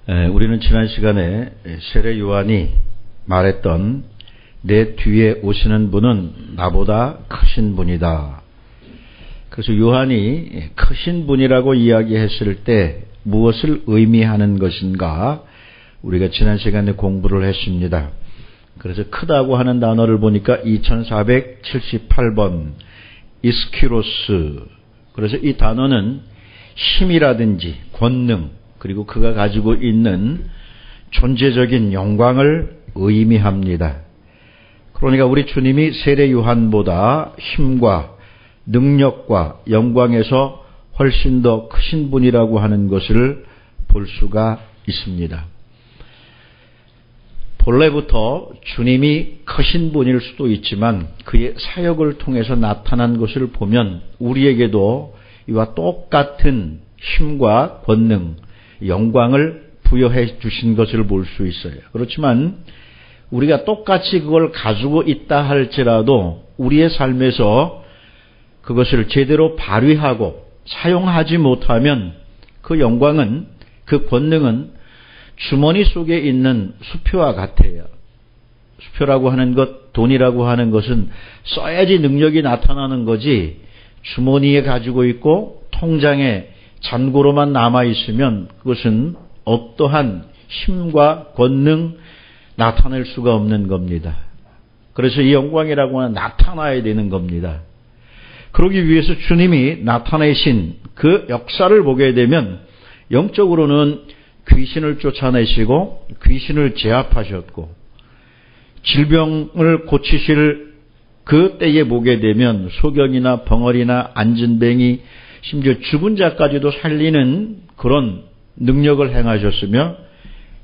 우리는 지난 시간에 세례 요한이 말했던 내 뒤에 오시는 분은 나보다 크신 분이다. 그래서 요한이 크신 분이라고 이야기했을 때 무엇을 의미하는 것인가 우리가 지난 시간에 공부를 했습니다. 그래서 크다고 하는 단어를 보니까 2478번 이스키로스. 그래서 이 단어는 힘이라든지 권능 그리고 그가 가지고 있는 존재적인 영광을 의미합니다. 그러니까 우리 주님이 세례 요한보다 힘과 능력과 영광에서 훨씬 더 크신 분이라고 하는 것을 볼 수가 있습니다. 본래부터 주님이 크신 분일 수도 있지만 그의 사역을 통해서 나타난 것을 보면 우리에게도 이와 똑같은 힘과 권능, 영광을 부여해 주신 것을 볼 수 있어요. 그렇지만 우리가 똑같이 그걸 가지고 있다 할지라도 우리의 삶에서 그것을 제대로 발휘하고 사용하지 못하면 그 영광은, 그 권능은 주머니 속에 있는 수표와 같아요. 수표라고 하는 것, 돈이라고 하는 것은 써야지 능력이 나타나는 거지 주머니에 가지고 있고 통장에 잔고로만 남아있으면 그것은 어떠한 힘과 권능 나타낼 수가 없는 겁니다. 그래서 이 영광이라고 하는 나타나야 되는 겁니다. 그러기 위해서 주님이 나타내신 그 역사를 보게 되면 영적으로는 귀신을 쫓아내시고 귀신을 제압하셨고 질병을 고치실 그 때에 보게 되면 소경이나 벙어리나 안진뱅이 심지어 죽은 자까지도 살리는 그런 능력을 행하셨으며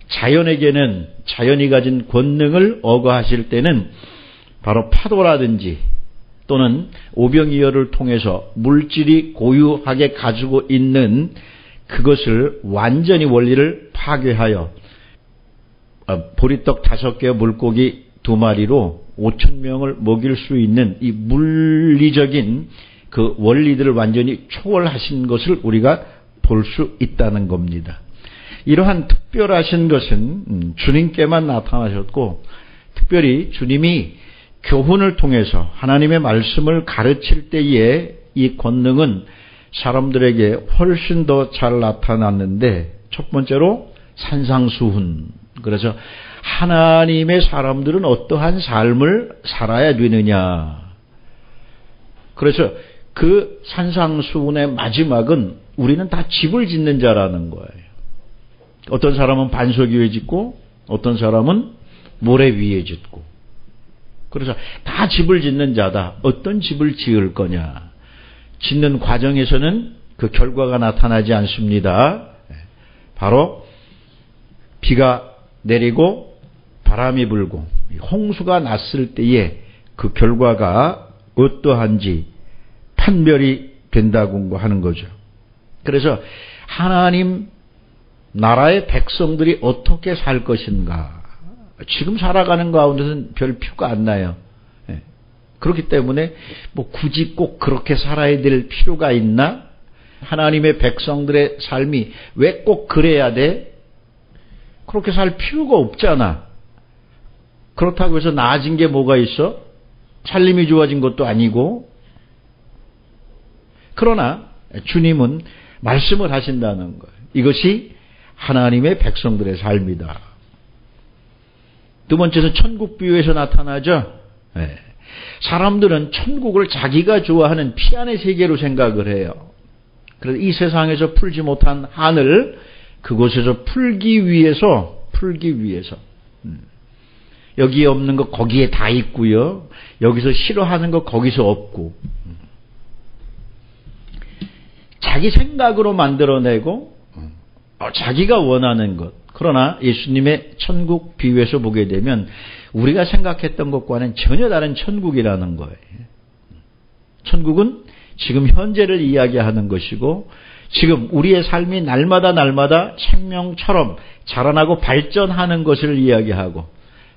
자연에게는 자연이 가진 권능을 어거하실 때는 바로 파도라든지 또는 오병이어를 통해서 물질이 고유하게 가지고 있는 그것을 완전히 원리를 파괴하여 보리떡 5개와 물고기 2마리로 5,000명을 먹일 수 있는 이 물리적인 그 원리들을 완전히 초월하신 것을 우리가 볼 수 있다는 겁니다. 이러한 특별하신 것은 주님께만 나타나셨고 특별히 주님이 교훈을 통해서 하나님의 말씀을 가르칠 때에 이 권능은 사람들에게 훨씬 더 잘 나타났는데 첫 번째로 산상수훈. 그래서 하나님의 사람들은 어떠한 삶을 살아야 되느냐. 그래서 그 산상수훈의 마지막은 우리는 다 집을 짓는 자라는 거예요. 어떤 사람은 반석 위에 짓고 어떤 사람은 모래 위에 짓고 그래서 다 집을 짓는 자다. 어떤 집을 지을 거냐. 짓는 과정에서는 그 결과가 나타나지 않습니다. 바로 비가 내리고 바람이 불고 홍수가 났을 때에 그 결과가 어떠한지 판별이 된다고 하는 거죠. 그래서 하나님 나라의 백성들이 어떻게 살 것인가. 지금 살아가는 가운데서는 별 표가 안 나요. 그렇기 때문에 굳이 꼭 그렇게 살아야 될 필요가 있나? 하나님의 백성들의 삶이 왜 꼭 그래야 돼? 그렇게 살 필요가 없잖아. 그렇다고 해서 나아진 게 뭐가 있어? 살림이 좋아진 것도 아니고. 그러나 주님은 말씀을 하신다는 거예요. 이것이 하나님의 백성들의 삶이다. 두 번째는 천국 비유에서 나타나죠. 사람들은 천국을 자기가 좋아하는 피안의 세계로 생각을 해요. 그래서 이 세상에서 풀지 못한 한을 그곳에서 풀기 위해서 여기에 없는 거 거기에 다 있고요. 여기서 싫어하는 거 거기서 없고 자기 생각으로 만들어내고 자기가 원하는 것. 그러나 예수님의 천국 비유에서 보게 되면 우리가 생각했던 것과는 전혀 다른 천국이라는 거예요. 천국은 지금 현재를 이야기하는 것이고 지금 우리의 삶이 날마다 생명처럼 자라나고 발전하는 것을 이야기하고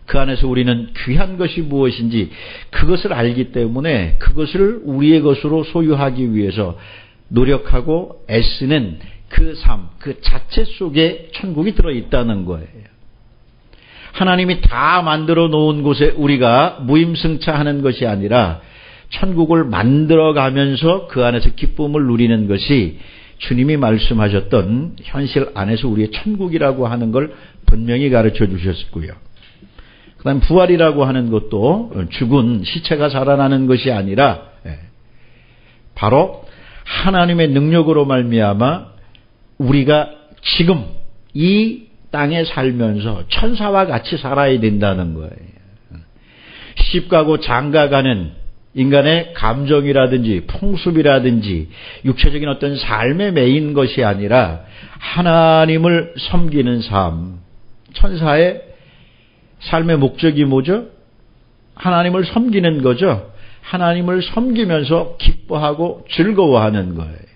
그 안에서 우리는 귀한 것이 무엇인지 그것을 알기 때문에 그것을 우리의 것으로 소유하기 위해서 노력하고 애쓰는 그 삶, 그 자체 속에 천국이 들어있다는 거예요. 하나님이 다 만들어 놓은 곳에 우리가 무임승차하는 것이 아니라 천국을 만들어가면서 그 안에서 기쁨을 누리는 것이 주님이 말씀하셨던 현실 안에서 우리의 천국이라고 하는 걸 분명히 가르쳐 주셨고요. 그 다음 부활이라고 하는 것도 죽은 시체가 살아나는 것이 아니라 바로 하나님의 능력으로 말미암아 우리가 지금 이 땅에 살면서 천사와 같이 살아야 된다는 거예요. 시집가고 장가가는 인간의 감정이라든지 풍습이라든지 육체적인 어떤 삶에 매인 것이 아니라 하나님을 섬기는 삶. 천사의 삶의 목적이 뭐죠? 하나님을 섬기는 거죠. 하나님을 섬기면서 기뻐하고 즐거워하는 거예요.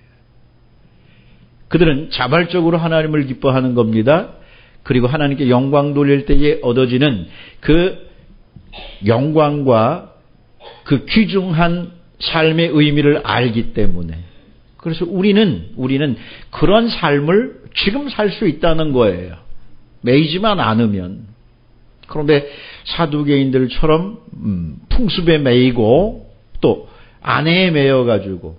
그들은 자발적으로 하나님을 기뻐하는 겁니다. 그리고 하나님께 영광 돌릴 때에 얻어지는 그 영광과 그 귀중한 삶의 의미를 알기 때문에. 그래서 우리는 그런 삶을 지금 살 수 있다는 거예요. 매이지만 않으면. 그런데 사두개인들처럼 풍습에 매이고 또 아내에 매여가지고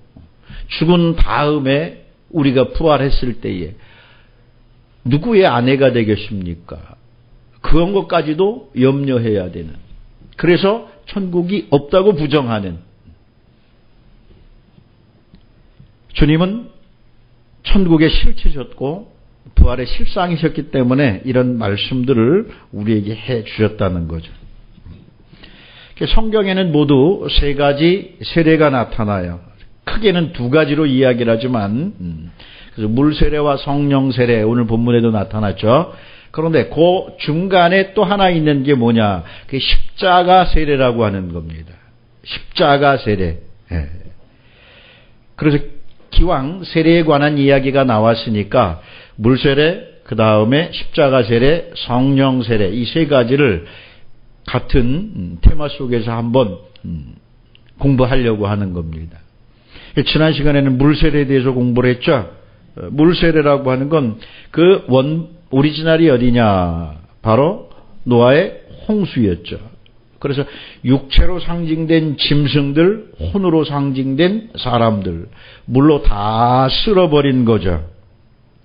죽은 다음에 우리가 부활했을 때에 누구의 아내가 되겠습니까? 그런 것까지도 염려해야 되는. 그래서 천국이 없다고 부정하는. 주님은 천국의 실체셨고 부활의 실상이셨기 때문에 이런 말씀들을 우리에게 해 주셨다는 거죠. 성경에는 모두 세 가지 세례가 나타나요. 크게는 두 가지로 이야기를 하지만 그래서 물세례와 성령세례 오늘 본문에도 나타났죠. 그런데 그 중간에 또 하나 있는 게 뭐냐? 그게 십자가 세례라고 하는 겁니다. 십자가 세례. 그래서 기왕 세례에 관한 이야기가 나왔으니까 물세례, 그 다음에 십자가 세례, 성령 세례 이 세 가지를 같은 테마 속에서 한번 공부하려고 하는 겁니다. 지난 시간에는 물세례에 대해서 공부를 했죠. 물세례라고 하는 건 그 오리지널이 어디냐? 바로 노아의 홍수였죠. 그래서 육체로 상징된 짐승들, 혼으로 상징된 사람들, 물로 다 쓸어버린 거죠.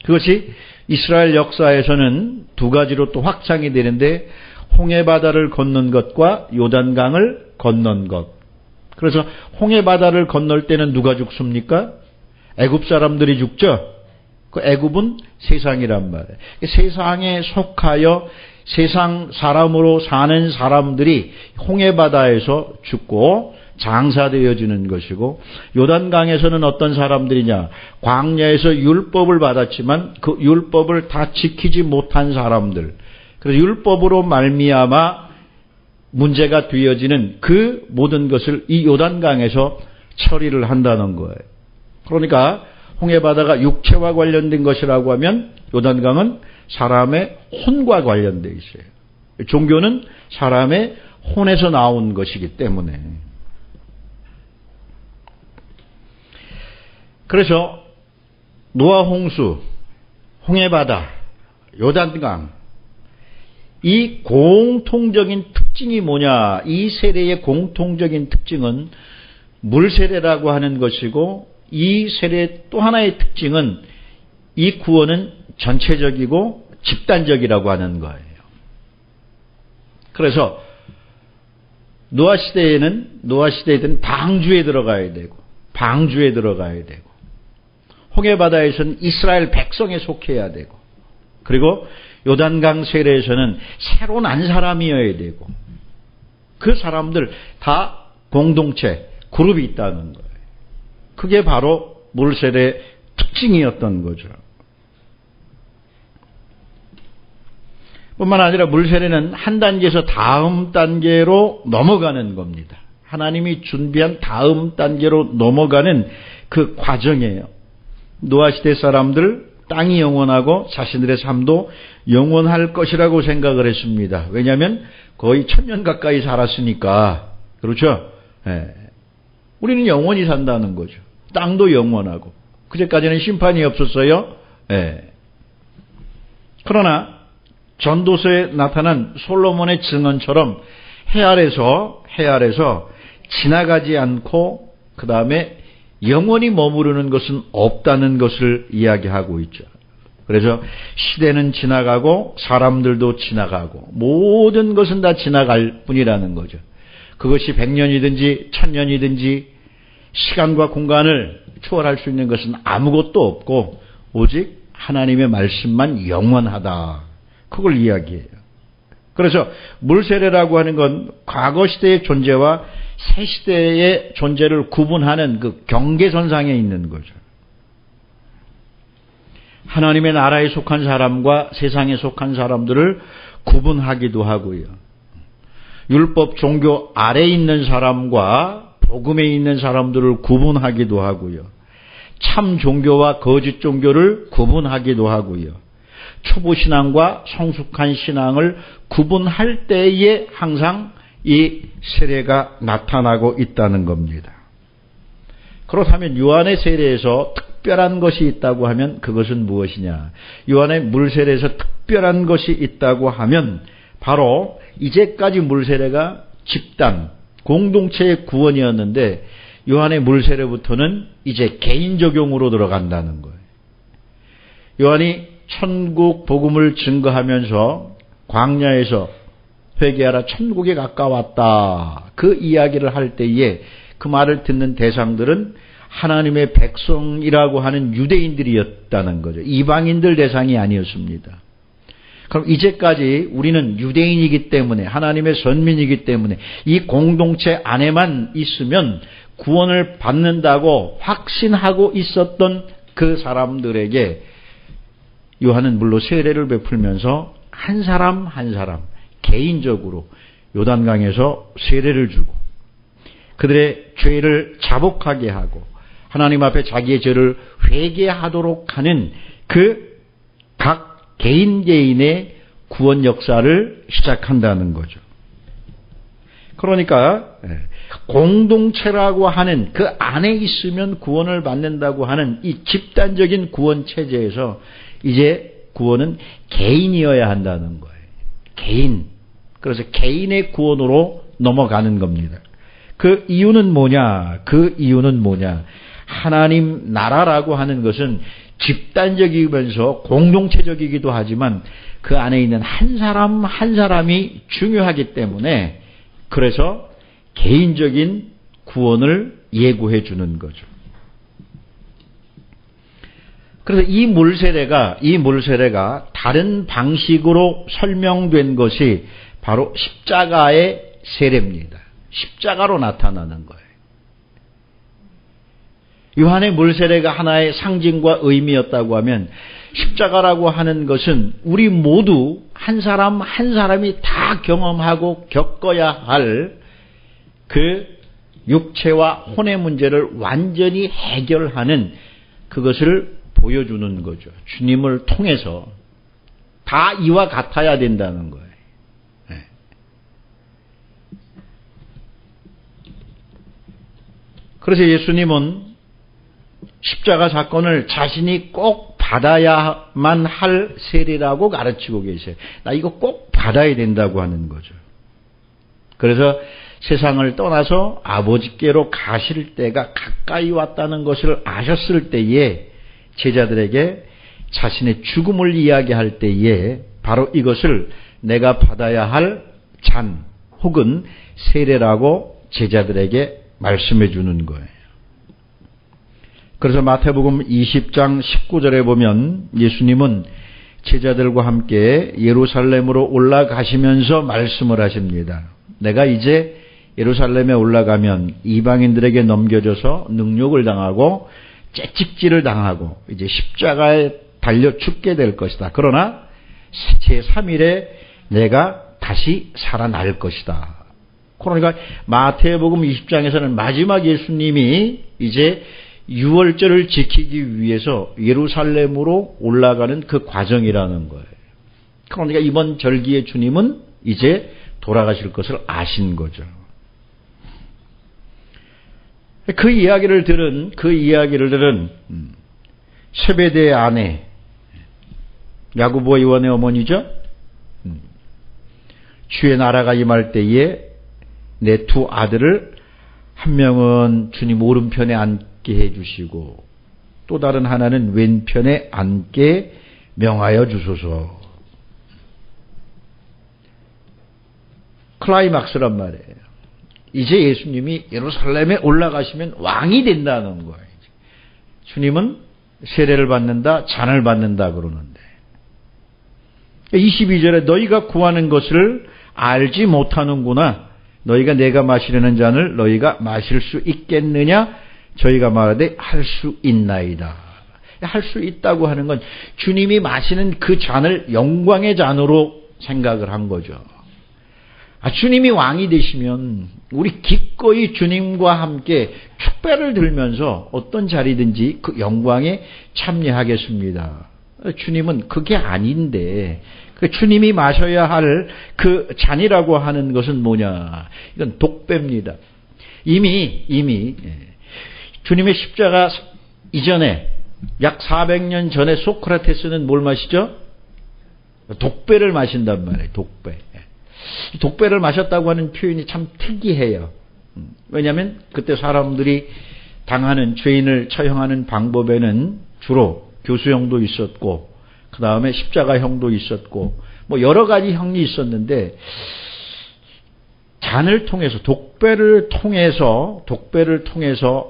그것이 이스라엘 역사에서는 두 가지로 또 확장이 되는데 홍해바다를 건넌 것과 요단강을 건넌 것. 그래서 홍해바다를 건널 때는 누가 죽습니까? 애굽 사람들이 죽죠. 그 애굽은 세상이란 말이에요. 세상에 속하여 세상 사람으로 사는 사람들이 홍해바다에서 죽고 장사되어지는 것이고 요단강에서는 어떤 사람들이냐? 광야에서 율법을 받았지만 그 율법을 다 지키지 못한 사람들. 그래서 율법으로 말미암아 문제가 되어지는 그 모든 것을 이 요단강에서 처리를 한다는 거예요. 그러니까 홍해바다가 육체와 관련된 것이라고 하면 요단강은 사람의 혼과 관련되어 있어요. 종교는 사람의 혼에서 나온 것이기 때문에. 그래서 노아 홍수, 홍해바다, 요단강 이 공통적인 특징이 뭐냐? 이 세례의 공통적인 특징은 물세례라고 하는 것이고 이 세례의 또 하나의 특징은 이 구원은 전체적이고 집단적이라고 하는 거예요. 그래서 노아 시대에는 방주에 들어가야 되고 방주에 들어가야 되고 홍해바다에서는 이스라엘 백성에 속해야 되고 그리고 요단강 세례에서는 새로 난 사람이어야 되고 그 사람들 다 공동체, 그룹이 있다는 거예요. 그게 바로 물세례의 특징이었던 거죠. 뿐만 아니라 물세례는 한 단계에서 다음 단계로 넘어가는 겁니다. 하나님이 준비한 다음 단계로 넘어가는 그 과정이에요. 노아 시대 사람들 땅이 영원하고 자신들의 삶도 영원할 것이라고 생각을 했습니다. 왜냐하면 거의 1000년 가까이 살았으니까. 그렇죠? 네. 우리는 영원히 산다는 거죠. 땅도 영원하고. 그제까지는 심판이 없었어요. 예. 그러나 전도서에 나타난 솔로몬의 증언처럼 해 아래서 지나가지 않고 그 다음에 영원히 머무르는 것은 없다는 것을 이야기하고 있죠. 그래서 시대는 지나가고 사람들도 지나가고 모든 것은 다 지나갈 뿐이라는 거죠. 그것이 100년이든지 1000년이든지 시간과 공간을 초월할 수 있는 것은 아무것도 없고 오직 하나님의 말씀만 영원하다. 그걸 이야기해요. 그래서 물세례라고 하는 건 과거 시대의 존재와 새 시대의 존재를 구분하는 그 경계선상에 있는 거죠. 하나님의 나라에 속한 사람과 세상에 속한 사람들을 구분하기도 하고요. 율법 종교 아래에 있는 사람과 복음에 있는 사람들을 구분하기도 하고요. 참 종교와 거짓 종교를 구분하기도 하고요. 초보신앙과 성숙한 신앙을 구분할 때에 항상 이 세례가 나타나고 있다는 겁니다. 그렇다면 요한의 세례에서 특별한 것이 있다고 하면 그것은 무엇이냐? 요한의 물세례에서 특별한 것이 있다고 하면 바로 이제까지 물세례가 집단, 공동체의 구원이었는데 요한의 물세례부터는 이제 개인 적용으로 들어간다는 거예요. 요한이 천국 복음을 증거하면서 광야에서 회개하라 천국에 가까웠다. 그 이야기를 할 때에 그 말을 듣는 대상들은 하나님의 백성이라고 하는 유대인들이었다는 거죠. 이방인들 대상이 아니었습니다. 그럼 이제까지 우리는 유대인이기 때문에 하나님의 선민이기 때문에 이 공동체 안에만 있으면 구원을 받는다고 확신하고 있었던 그 사람들에게 요한은 물로 세례를 베풀면서 한 사람 한 사람 개인적으로 요단강에서 세례를 주고 그들의 죄를 자복하게 하고 하나님 앞에 자기의 죄를 회개하도록 하는 그 각 개인의 구원 역사를 시작한다는 거죠. 그러니까 공동체라고 하는 그 안에 있으면 구원을 받는다고 하는 이 집단적인 구원 체제에서 이제 구원은 개인이어야 한다는 거예요. 개인. 그래서 개인의 구원으로 넘어가는 겁니다. 그 이유는 뭐냐? 하나님 나라라고 하는 것은 집단적이면서 공동체적이기도 하지만 그 안에 있는 한 사람 한 사람이 중요하기 때문에 그래서 개인적인 구원을 예고해 주는 거죠. 그래서 이 물세례가 다른 방식으로 설명된 것이 바로 십자가의 세례입니다. 십자가로 나타나는 거예요. 요한의 물세례가 하나의 상징과 의미였다고 하면 십자가라고 하는 것은 우리 모두 한 사람 한 사람이 다 경험하고 겪어야 할 그 육체와 혼의 문제를 완전히 해결하는 그것을 보여주는 거죠. 주님을 통해서 다 이와 같아야 된다는 거예요. 네. 그래서 예수님은 십자가 사건을 자신이 꼭 받아야만 할 세례라고 가르치고 계세요. 나 이거 꼭 받아야 된다고 하는 거죠. 그래서 세상을 떠나서 아버지께로 가실 때가 가까이 왔다는 것을 아셨을 때에 제자들에게 자신의 죽음을 이야기할 때에 바로 이것을 내가 받아야 할 잔 혹은 세례라고 제자들에게 말씀해 주는 거예요. 그래서 마태복음 20장 19절에 보면 예수님은 제자들과 함께 예루살렘으로 올라가시면서 말씀을 하십니다. 내가 이제 예루살렘에 올라가면 이방인들에게 넘겨져서 능욕을 당하고 채찍질을 당하고 이제 십자가에 달려 죽게 될 것이다. 그러나 제3일에 내가 다시 살아날 것이다. 그러니까 마태복음 20장에서는 마지막 예수님이 이제 유월절을 지키기 위해서 예루살렘으로 올라가는 그 과정이라는 거예요. 그러니까 이번 절기의 주님은 이제 돌아가실 것을 아신 거죠. 그 이야기를 들은 세베대의 아내 야고보 요한의 어머니죠. 주의 나라가 임할 때에 내 두 아들을 한 명은 주님 오른편에 앉게 해주시고 또 다른 하나는 왼편에 앉게 명하여 주소서. 클라이막스란 말이에요. 이제 예수님이 예루살렘에 올라가시면 왕이 된다는 거예요. 주님은 세례를 받는다, 잔을 받는다 그러는데 22절에 너희가 구하는 것을 알지 못하는구나. 너희가 내가 마시려는 잔을 너희가 마실 수 있겠느냐? 저희가 말하되 할 수 있나이다. 할 수 있다고 하는 건 주님이 마시는 그 잔을 영광의 잔으로 생각을 한 거죠. 주님이 왕이 되시면 우리 기꺼이 주님과 함께 축배를 들면서 어떤 자리든지 그 영광에 참여하겠습니다. 주님은 그게 아닌데 그 주님이 마셔야 할 그 잔이라고 하는 것은 뭐냐? 이건 독배입니다. 이미 주님의 십자가 이전에 약 400년 전에 소크라테스는 뭘 마시죠? 독배를 마신단 말이에요. 독배. 독배를 마셨다고 하는 표현이 참 특이해요. 왜냐하면 그때 사람들이 당하는 죄인을 처형하는 방법에는 주로 교수형도 있었고 그 다음에 십자가형도 있었고 뭐 여러 가지 형이 있었는데 잔을 통해서 독배를 통해서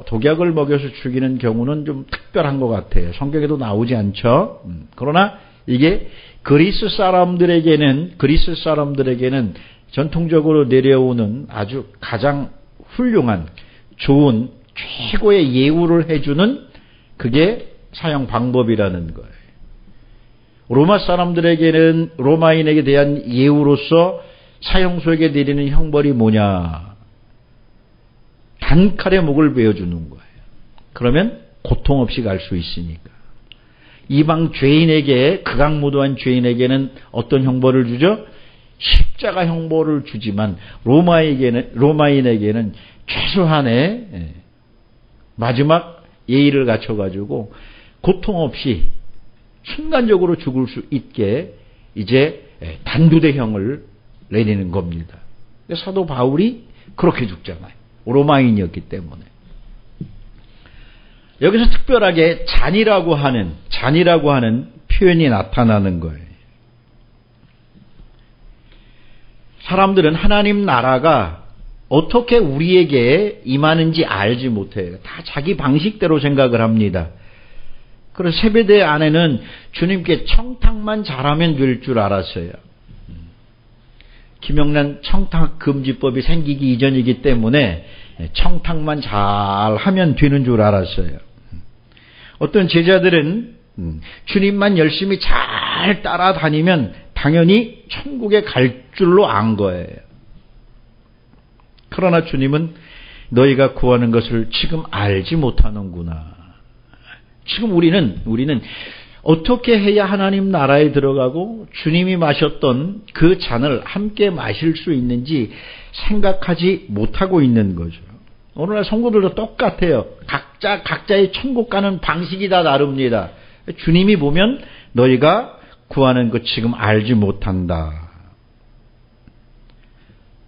독약을 먹여서 죽이는 경우는 좀 특별한 것 같아요. 성경에도 나오지 않죠. 그러나 이게 그리스 사람들에게는 전통적으로 내려오는 아주 가장 훌륭한 좋은 최고의 예우를 해주는 그게 사형 방법이라는 거예요. 로마 사람들에게는 로마인에게 대한 예우로서 사형수에게 내리는 형벌이 뭐냐? 단칼에 목을 베어주는 거예요. 그러면 고통 없이 갈 수 있으니까. 이방 죄인에게 극악무도한 죄인에게는 어떤 형벌을 주죠? 십자가 형벌을 주지만 로마인에게는 최소한의 마지막 예의를 갖춰가지고 고통 없이 순간적으로 죽을 수 있게 이제 단두대형을 내리는 겁니다. 사도 바울이 그렇게 죽잖아요. 로마인이었기 때문에. 여기서 특별하게 잔이라고 하는 표현이 나타나는 거예요. 사람들은 하나님 나라가 어떻게 우리에게 임하는지 알지 못해요. 다 자기 방식대로 생각을 합니다. 그래서 세배대 안에는 주님께 청탁만 잘하면 될 줄 알았어요. 김영란 청탁금지법이 생기기 이전이기 때문에 청탁만 잘하면 되는 줄 알았어요. 어떤 제자들은 주님만 열심히 잘 따라다니면 당연히 천국에 갈 줄로 안 거예요. 그러나 주님은 너희가 구하는 것을 지금 알지 못하는구나. 지금 우리는 어떻게 해야 하나님 나라에 들어가고 주님이 마셨던 그 잔을 함께 마실 수 있는지 생각하지 못하고 있는 거죠. 오늘날 성도들도 똑같아요. 각자의 천국 가는 방식이 다 다릅니다. 주님이 보면 너희가 구하는 것 지금 알지 못한다.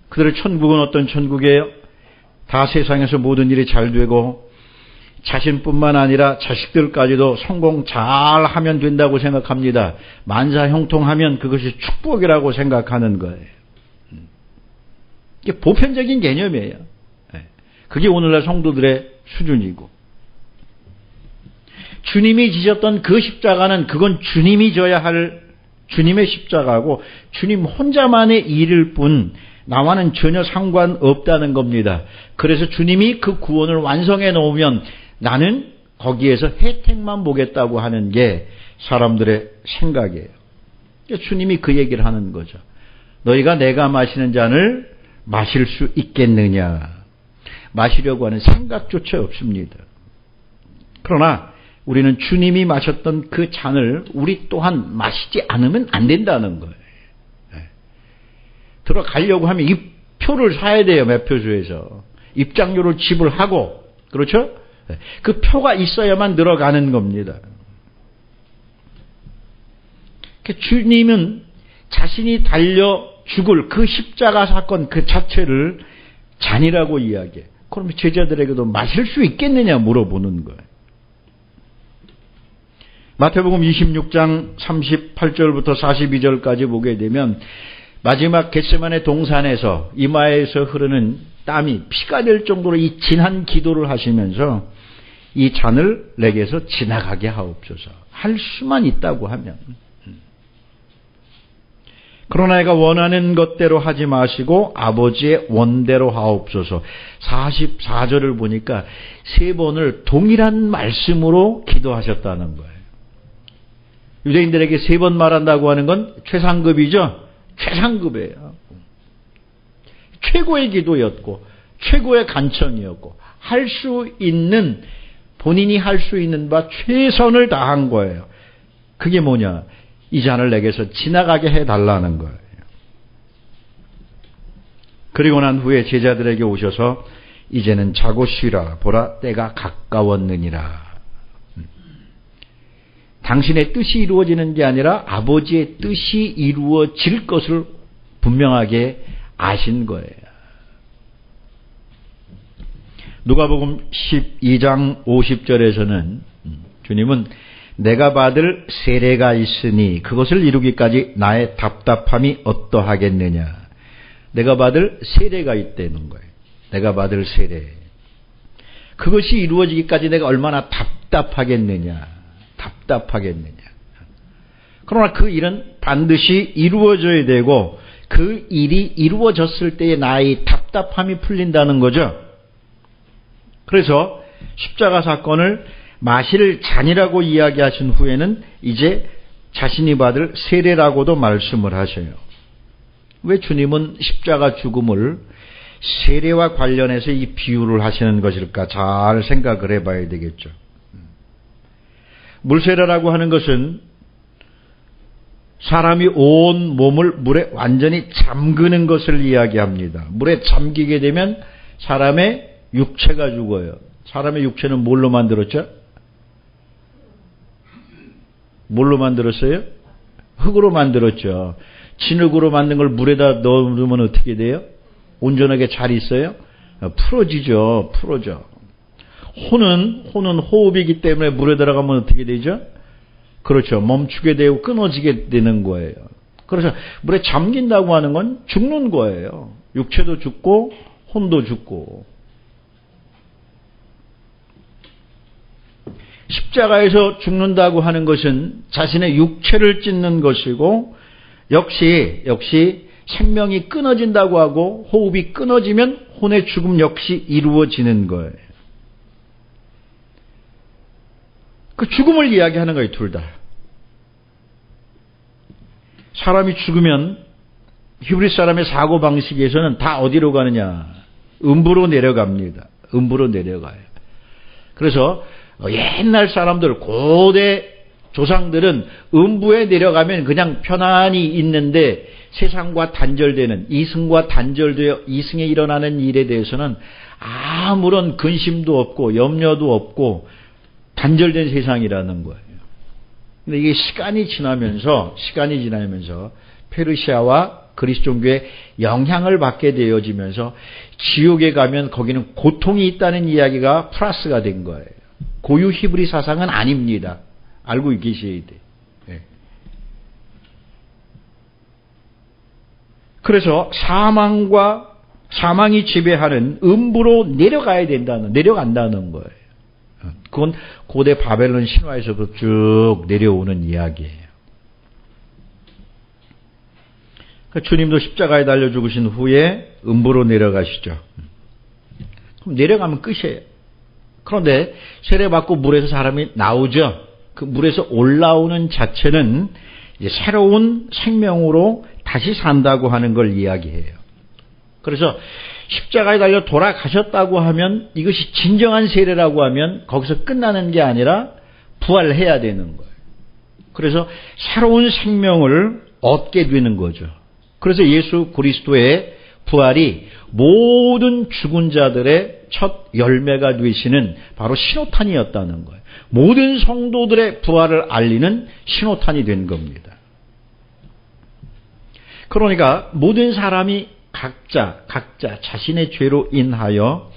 그들의 천국은 어떤 천국이에요? 다 세상에서 모든 일이 잘 되고 자신뿐만 아니라 자식들까지도 성공 잘하면 된다고 생각합니다. 만사형통하면 그것이 축복이라고 생각하는 거예요. 이게 보편적인 개념이에요. 그게 오늘날 성도들의 수준이고, 주님이 지셨던 그 십자가는 그건 주님이 져야 할 주님의 십자가고 주님 혼자만의 일일 뿐 나와는 전혀 상관없다는 겁니다. 그래서 주님이 그 구원을 완성해 놓으면 나는 거기에서 혜택만 보겠다고 하는 게 사람들의 생각이에요. 주님이 그 얘기를 하는 거죠. 너희가 내가 마시는 잔을 마실 수 있겠느냐. 마시려고 하는 생각조차 없습니다. 그러나 우리는 주님이 마셨던 그 잔을 우리 또한 마시지 않으면 안 된다는 거예요. 들어가려고 하면 입표를 사야 돼요. 매표소에서. 입장료를 지불하고, 그렇죠? 그 표가 있어야만 들어가는 겁니다. 주님은 자신이 달려 죽을 그 십자가 사건 그 자체를 잔이라고 이야기해. 그러면 제자들에게도 마실 수 있겠느냐 물어보는 거예요. 마태복음 26장 38절부터 42절까지 보게 되면 마지막 겟세마네 동산에서 이마에서 흐르는 땀이 피가 될 정도로 이 진한 기도를 하시면서 이 잔을 내게서 지나가게 하옵소서. 할 수만 있다고 하면. 그러나 내가 원하는 것대로 하지 마시고 아버지의 원대로 하옵소서. 44절을 보니까 3번을 동일한 말씀으로 기도하셨다는 거예요. 유대인들에게 3번 말한다고 하는 건 최상급이죠. 최상급이에요. 최고의 기도였고 최고의 간청이었고 할 수 있는 본인이 할 수 있는 바 최선을 다한 거예요. 그게 뭐냐? 이 잔을 내게서 지나가게 해달라는 거예요. 그리고 난 후에 제자들에게 오셔서 이제는 자고 쉬라. 보라 때가 가까웠느니라. 당신의 뜻이 이루어지는 게 아니라 아버지의 뜻이 이루어질 것을 분명하게 아신 거예요. 누가복음 12장 50절에서는 주님은 내가 받을 세례가 있으니 그것을 이루기까지 나의 답답함이 어떠하겠느냐. 내가 받을 세례가 있다는 거예요. 내가 받을 세례. 그것이 이루어지기까지 내가 얼마나 답답하겠느냐. 답답하겠느냐. 그러나 그 일은 반드시 이루어져야 되고 그 일이 이루어졌을 때의 나의 답답함이 풀린다는 거죠. 그래서 십자가 사건을 마실 잔이라고 이야기하신 후에는 이제 자신이 받을 세례라고도 말씀을 하셔요. 왜 주님은 십자가 죽음을 세례와 관련해서 이 비유를 하시는 것일까 잘 생각을 해봐야 되겠죠. 물세례라고 하는 것은 사람이 온 몸을 물에 완전히 잠그는 것을 이야기합니다. 물에 잠기게 되면 사람의 육체가 죽어요. 사람의 육체는 뭘로 만들었죠? 뭘로 만들었어요? 흙으로 만들었죠. 진흙으로 만든 걸 물에다 넣으면 어떻게 돼요? 온전하게 잘 있어요? 풀어지죠. 풀어져. 혼은 호흡이기 때문에 물에 들어가면 어떻게 되죠? 그렇죠. 멈추게 되고 끊어지게 되는 거예요. 그래서 물에 잠긴다고 하는 건 죽는 거예요. 육체도 죽고 혼도 죽고. 십자가에서 죽는다고 하는 것은 자신의 육체를 찢는 것이고 역시 생명이 끊어진다고 하고 호흡이 끊어지면 혼의 죽음 역시 이루어지는 거예요. 그 죽음을 이야기하는 거예요, 둘 다. 사람이 죽으면 히브리 사람의 사고방식에서는 다 어디로 가느냐? 음부로 내려갑니다. 음부로 내려가요. 그래서 옛날 사람들, 고대 조상들은 음부에 내려가면 그냥 편안히 있는데 세상과 단절되는, 이승과 단절되어 이승에 일어나는 일에 대해서는 아무런 근심도 없고 염려도 없고 단절된 세상이라는 거예요. 근데 이게 시간이 지나면서 페르시아와 그리스 종교의 영향을 받게 되어지면서 지옥에 가면 거기는 고통이 있다는 이야기가 플러스가 된 거예요. 고유 히브리 사상은 아닙니다. 알고 계셔야 돼. 네. 그래서 사망이 지배하는 음부로 내려간다는 거예요. 그건 고대 바벨론 신화에서도 쭉 내려오는 이야기예요. 그러니까 주님도 십자가에 달려 죽으신 후에 음부로 내려가시죠. 그럼 내려가면 끝이에요. 그런데 세례받고 물에서 사람이 나오죠. 그 물에서 올라오는 자체는 이제 새로운 생명으로 다시 산다고 하는 걸 이야기해요. 그래서 십자가에 달려 돌아가셨다고 하면 이것이 진정한 세례라고 하면 거기서 끝나는 게 아니라 부활해야 되는 거예요. 그래서 새로운 생명을 얻게 되는 거죠. 그래서 예수 그리스도의 부활이 모든 죽은 자들의 첫 열매가 되시는 바로 신호탄이었다는 거예요. 모든 성도들의 부활을 알리는 신호탄이 된 겁니다. 그러니까 모든 사람이 각자 자신의 죄로 인하여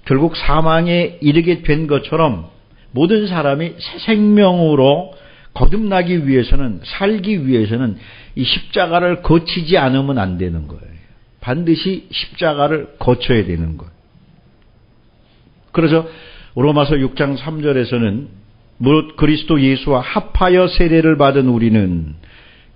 결국 사망에 이르게 된 것처럼 모든 사람이 새 생명으로 거듭나기 위해서는, 살기 위해서는 이 십자가를 거치지 않으면 안 되는 거예요. 반드시 십자가를 거쳐야 되는 거예요. 그래서 로마서 6장 3절에서는 무릇 그리스도 예수와 합하여 세례를 받은 우리는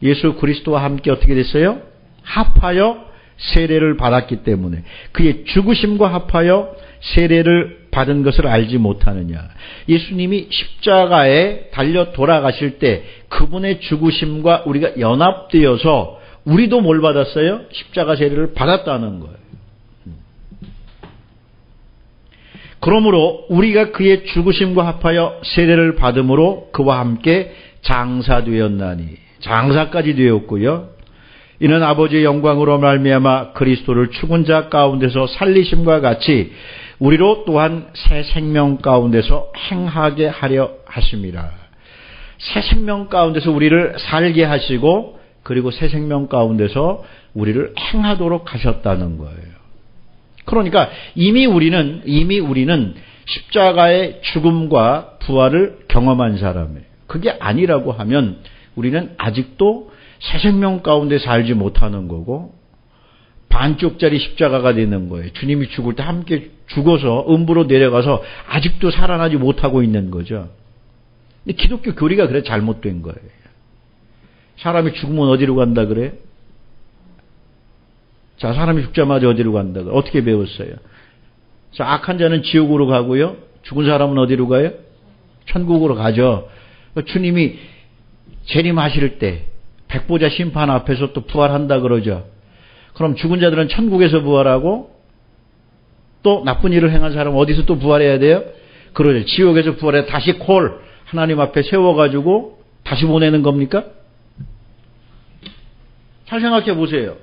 예수 그리스도와 함께 어떻게 됐어요? 합하여 세례를 받았기 때문에 그의 죽으심과 합하여 세례를 받은 것을 알지 못하느냐. 예수님이 십자가에 달려 돌아가실 때 그분의 죽으심과 우리가 연합되어서 우리도 뭘 받았어요? 십자가 세례를 받았다는 거예요. 그러므로 우리가 그의 죽으심과 합하여 세례를 받음으로 그와 함께 장사되었나니, 장사까지 되었고요. 이는 아버지의 영광으로 말미암아 그리스도를 죽은 자 가운데서 살리심과 같이 우리로 또한 새 생명 가운데서 행하게 하려 하심이라. 새 생명 가운데서 우리를 살게 하시고 그리고 새 생명 가운데서 우리를 행하도록 하셨다는 거예요. 그러니까 이미 우리는 십자가의 죽음과 부활을 경험한 사람이에요. 그게 아니라고 하면 우리는 아직도 새 생명 가운데 살지 못하는 거고 반쪽짜리 십자가가 되는 거예요. 주님이 죽을 때 함께 죽어서 음부로 내려가서 아직도 살아나지 못하고 있는 거죠. 근데 기독교 교리가 그래 잘못된 거예요. 사람이 죽으면 어디로 간다 그래? 자, 사람이 죽자마자 어디로 간다 그래? 어떻게 배웠어요? 자, 악한 자는 지옥으로 가고요. 죽은 사람은 어디로 가요? 천국으로 가죠. 주님이 재림하실 때 백보자 심판 앞에서 또 부활한다 그러죠. 그럼 죽은 자들은 천국에서 부활하고 또 나쁜 일을 행한 사람은 어디서 또 부활해야 돼요? 그러죠. 지옥에서 부활해 다시 하나님 앞에 세워가지고 다시 보내는 겁니까? 잘 생각해 보세요.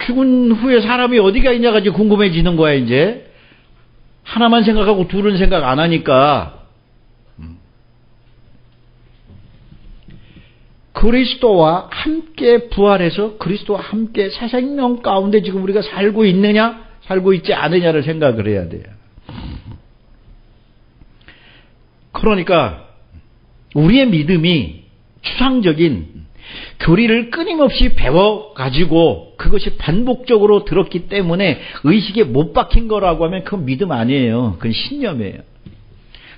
죽은 후에 사람이 어디가 있냐가 이제 궁금해지는 거야, 이제. 하나만 생각하고 둘은 생각 안 하니까. 그리스도와 함께 부활해서 그리스도와 함께 새 생명 가운데 지금 우리가 살고 있느냐, 살고 있지 않느냐를 생각을 해야 돼요. 그러니까 우리의 믿음이 추상적인 교리를 끊임없이 배워가지고 그것이 반복적으로 들었기 때문에 의식에 못 박힌 거라고 하면 그건 믿음 아니에요. 그건 신념이에요.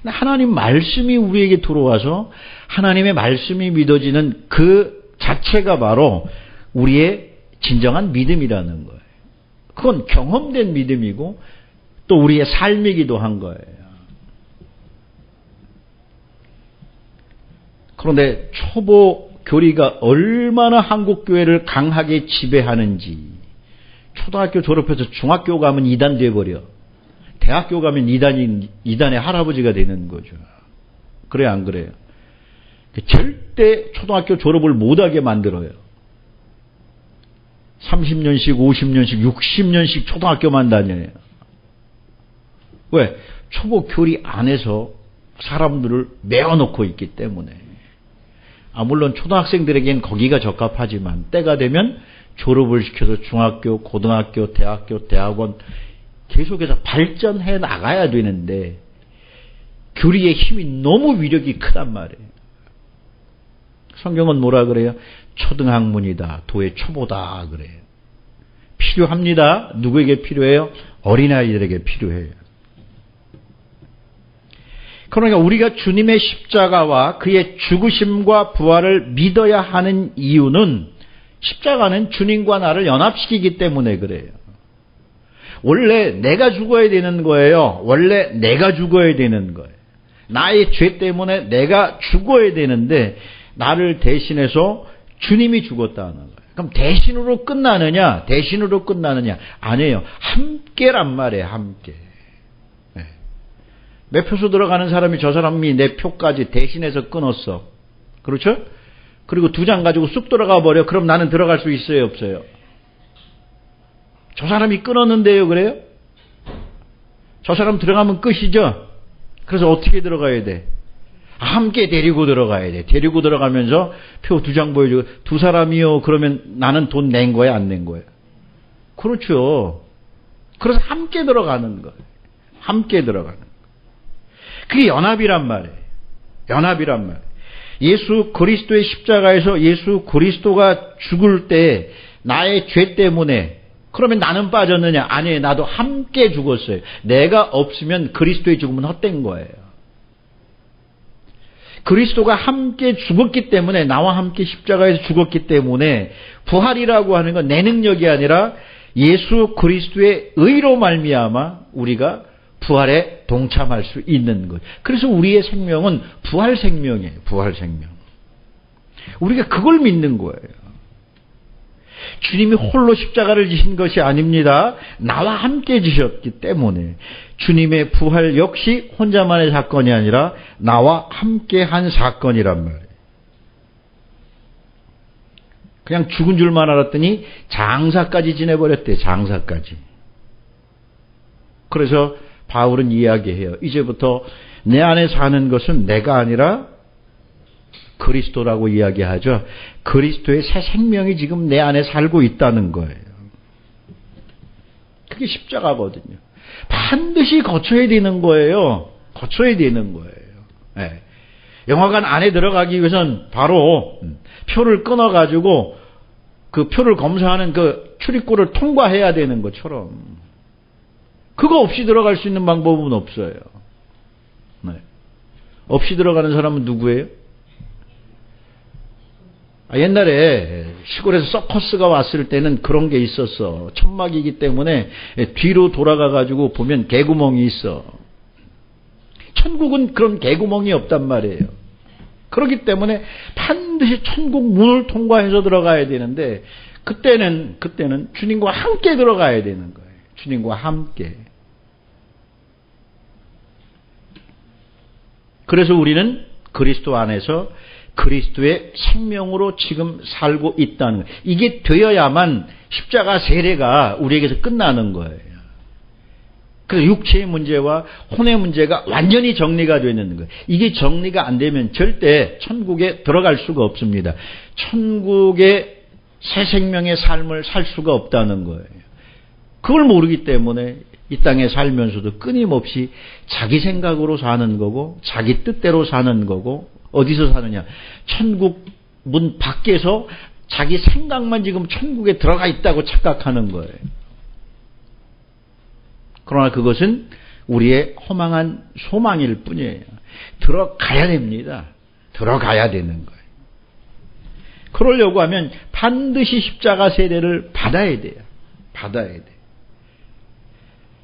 하나님 말씀이 우리에게 들어와서 하나님의 말씀이 믿어지는 그 자체가 바로 우리의 진정한 믿음이라는 거예요. 그건 경험된 믿음이고 또 우리의 삶이기도 한 거예요. 그런데 초보 교리가 얼마나 한국 교회를 강하게 지배하는지. 초등학교 졸업해서 중학교 가면 이단 돼버려. 대학교 가면 이단의 할아버지가 되는 거죠. 그래 안 그래요? 절대 초등학교 졸업을 못하게 만들어요. 30년씩 50년씩 60년씩 초등학교만 다녀요. 왜? 초보 교리 안에서 사람들을 메어놓고 있기 때문에. 물론 초등학생들에겐 거기가 적합하지만 때가 되면 졸업을 시켜서 중학교, 고등학교, 대학교, 대학원 계속해서 발전해 나가야 되는데 교리의 힘이 너무 위력이 크단 말이에요. 성경은 뭐라 그래요? 초등학문이다. 도의 초보다 그래요. 필요합니다. 누구에게 필요해요? 어린아이들에게 필요해요. 그러니까 우리가 주님의 십자가와 그의 죽으심과 부활을 믿어야 하는 이유는 십자가는 주님과 나를 연합시키기 때문에 그래요. 원래 내가 죽어야 되는 거예요. 원래 내가 죽어야 되는 거예요. 나의 죄 때문에 내가 죽어야 되는데 나를 대신해서 주님이 죽었다는 거예요. 그럼 대신으로 끝나느냐? 대신으로 끝나느냐? 아니에요. 함께란 말이에요. 함께. 매표소 들어가는 사람이 저 사람이 내 표까지 대신해서 끊었어. 그렇죠? 그리고 2장 가지고 쑥 들어가 버려. 그럼 나는 들어갈 수 있어요? 없어요? 저 사람이 끊었는데요. 그래요? 저 사람 들어가면 끝이죠? 그래서 어떻게 들어가야 돼? 함께 데리고 들어가야 돼. 데리고 들어가면서 표 2장 보여주고 두 사람이요. 그러면 나는 돈 낸 거야, 안 낸 거야? 그렇죠. 그래서 함께 들어가는 거예요. 함께 들어가는 거예요. 그게 연합이란 말이에요. 연합이란 말이에요. 예수 그리스도의 십자가에서 예수 그리스도가 죽을 때 나의 죄 때문에 그러면 나는 빠졌느냐? 아니에요. 나도 함께 죽었어요. 내가 없으면 그리스도의 죽음은 헛된 거예요. 그리스도가 함께 죽었기 때문에 나와 함께 십자가에서 죽었기 때문에 부활이라고 하는 건 내 능력이 아니라 예수 그리스도의 의로 말미암아 우리가 부활에 동참할 수 있는 것. 그래서 우리의 생명은 부활 생명이에요. 부활 생명. 우리가 그걸 믿는 거예요. 주님이 홀로 십자가를 지신 것이 아닙니다. 나와 함께 지셨기 때문에 주님의 부활 역시 혼자만의 사건이 아니라 나와 함께한 사건이란 말이에요. 그냥 죽은 줄만 알았더니 장사까지 지내버렸대. 장사까지. 그래서 바울은 이야기해요. 이제부터 내 안에 사는 것은 내가 아니라 그리스도라고 이야기하죠. 그리스도의 새 생명이 지금 내 안에 살고 있다는 거예요. 그게 십자가거든요. 반드시 거쳐야 되는 거예요. 거쳐야 되는 거예요. 네. 영화관 안에 들어가기 위해서는 바로 표를 끊어가지고 그 표를 검사하는 그 출입구를 통과해야 되는 것처럼 그거 없이 들어갈 수 있는 방법은 없어요. 네. 없이 들어가는 사람은 누구예요? 옛날에 시골에서 서커스가 왔을 때는 그런 게 있었어. 천막이기 때문에 뒤로 돌아가가지고 보면 개구멍이 있어. 천국은 그런 개구멍이 없단 말이에요. 그렇기 때문에 반드시 천국 문을 통과해서 들어가야 되는데 그때는 주님과 함께 들어가야 되는 거예요. 주님과 함께. 그래서 우리는 그리스도 안에서 그리스도의 생명으로 지금 살고 있다는 거예요. 이게 되어야만 십자가 세례가 우리에게서 끝나는 거예요. 그래서 육체의 문제와 혼의 문제가 완전히 정리가 되는 거예요. 이게 정리가 안 되면 절대 천국에 들어갈 수가 없습니다. 천국의 새 생명의 삶을 살 수가 없다는 거예요. 그걸 모르기 때문에 이 땅에 살면서도 끊임없이 자기 생각으로 사는 거고 자기 뜻대로 사는 거고 어디서 사느냐? 천국 문 밖에서 자기 생각만 지금 천국에 들어가 있다고 착각하는 거예요. 그러나 그것은 우리의 허망한 소망일 뿐이에요. 들어가야 됩니다. 들어가야 되는 거예요. 그러려고 하면 반드시 십자가 세례를 받아야 돼요. 받아야 돼요.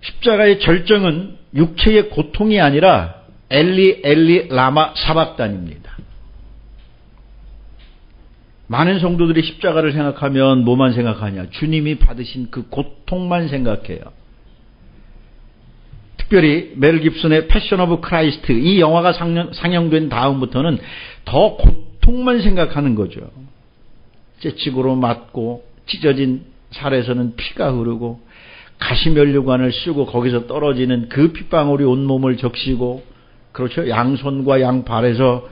십자가의 절정은 육체의 고통이 아니라 엘리 엘리 라마 사박단입니다. 많은 성도들이 십자가를 생각하면 뭐만 생각하냐? 주님이 받으신 그 고통만 생각해요. 특별히 멜 깁슨의 패션 오브 크라이스트 이 영화가 상영된 다음부터는 더 고통만 생각하는 거죠. 채찍으로 맞고 찢어진 살에서는 피가 흐르고 가시면류관을 쓰고 거기서 떨어지는 그 핏방울이 온몸을 적시고 그렇죠. 양손과 양발에서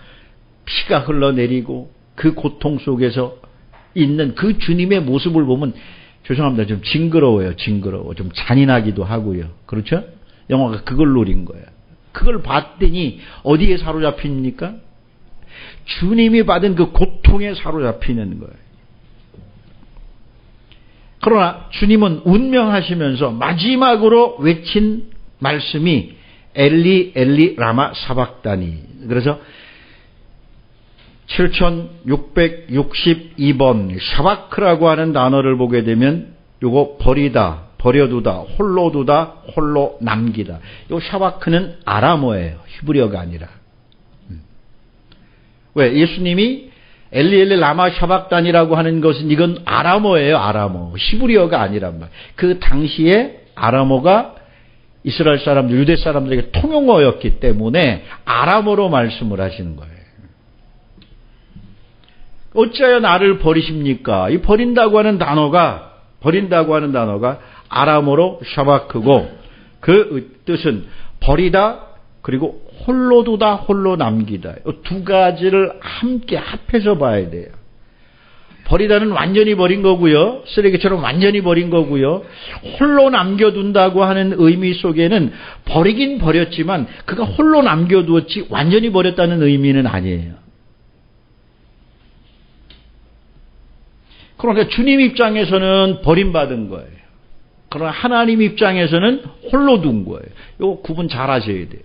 피가 흘러내리고 그 고통 속에서 있는 그 주님의 모습을 보면 죄송합니다. 좀 징그러워요. 징그러워. 좀 잔인하기도 하고요. 그렇죠? 영화가 그걸 노린 거예요. 그걸 봤더니 어디에 사로잡힙니까? 주님이 받은 그 고통에 사로잡히는 거예요. 그러나 주님은 운명하시면서 마지막으로 외친 말씀이 엘리 엘리 라마 사박다니. 그래서 7662번 샤바크라고 하는 단어를 보게 되면 요거 버리다, 버려두다, 홀로 두다, 홀로 남기다. 요 샤바크는 아람어예요. 히브리어가 아니라. 왜? 예수님이 엘리 엘리 라마 샤박단이라고 하는 것은 이건 아람어예요. 아람어. 히브리어가 아니란 말. 그 당시에 아람어가 이스라엘 사람들, 유대 사람들에게 통용어였기 때문에 아람어로 말씀을 하시는 거예요. 어찌하여 나를 버리십니까? 이 버린다고 하는 단어가 아람어로 샤바크고 그 뜻은 버리다 그리고 홀로 두다, 홀로 남기다. 이 두 가지를 함께 합해서 봐야 돼요. 버리다는 완전히 버린 거고요. 쓰레기처럼 완전히 버린 거고요. 홀로 남겨둔다고 하는 의미 속에는 버리긴 버렸지만 그가 홀로 남겨두었지 완전히 버렸다는 의미는 아니에요. 그러니까 주님 입장에서는 버림받은 거예요. 그러나 하나님 입장에서는 홀로 둔 거예요. 이거 구분 잘 하셔야 돼요.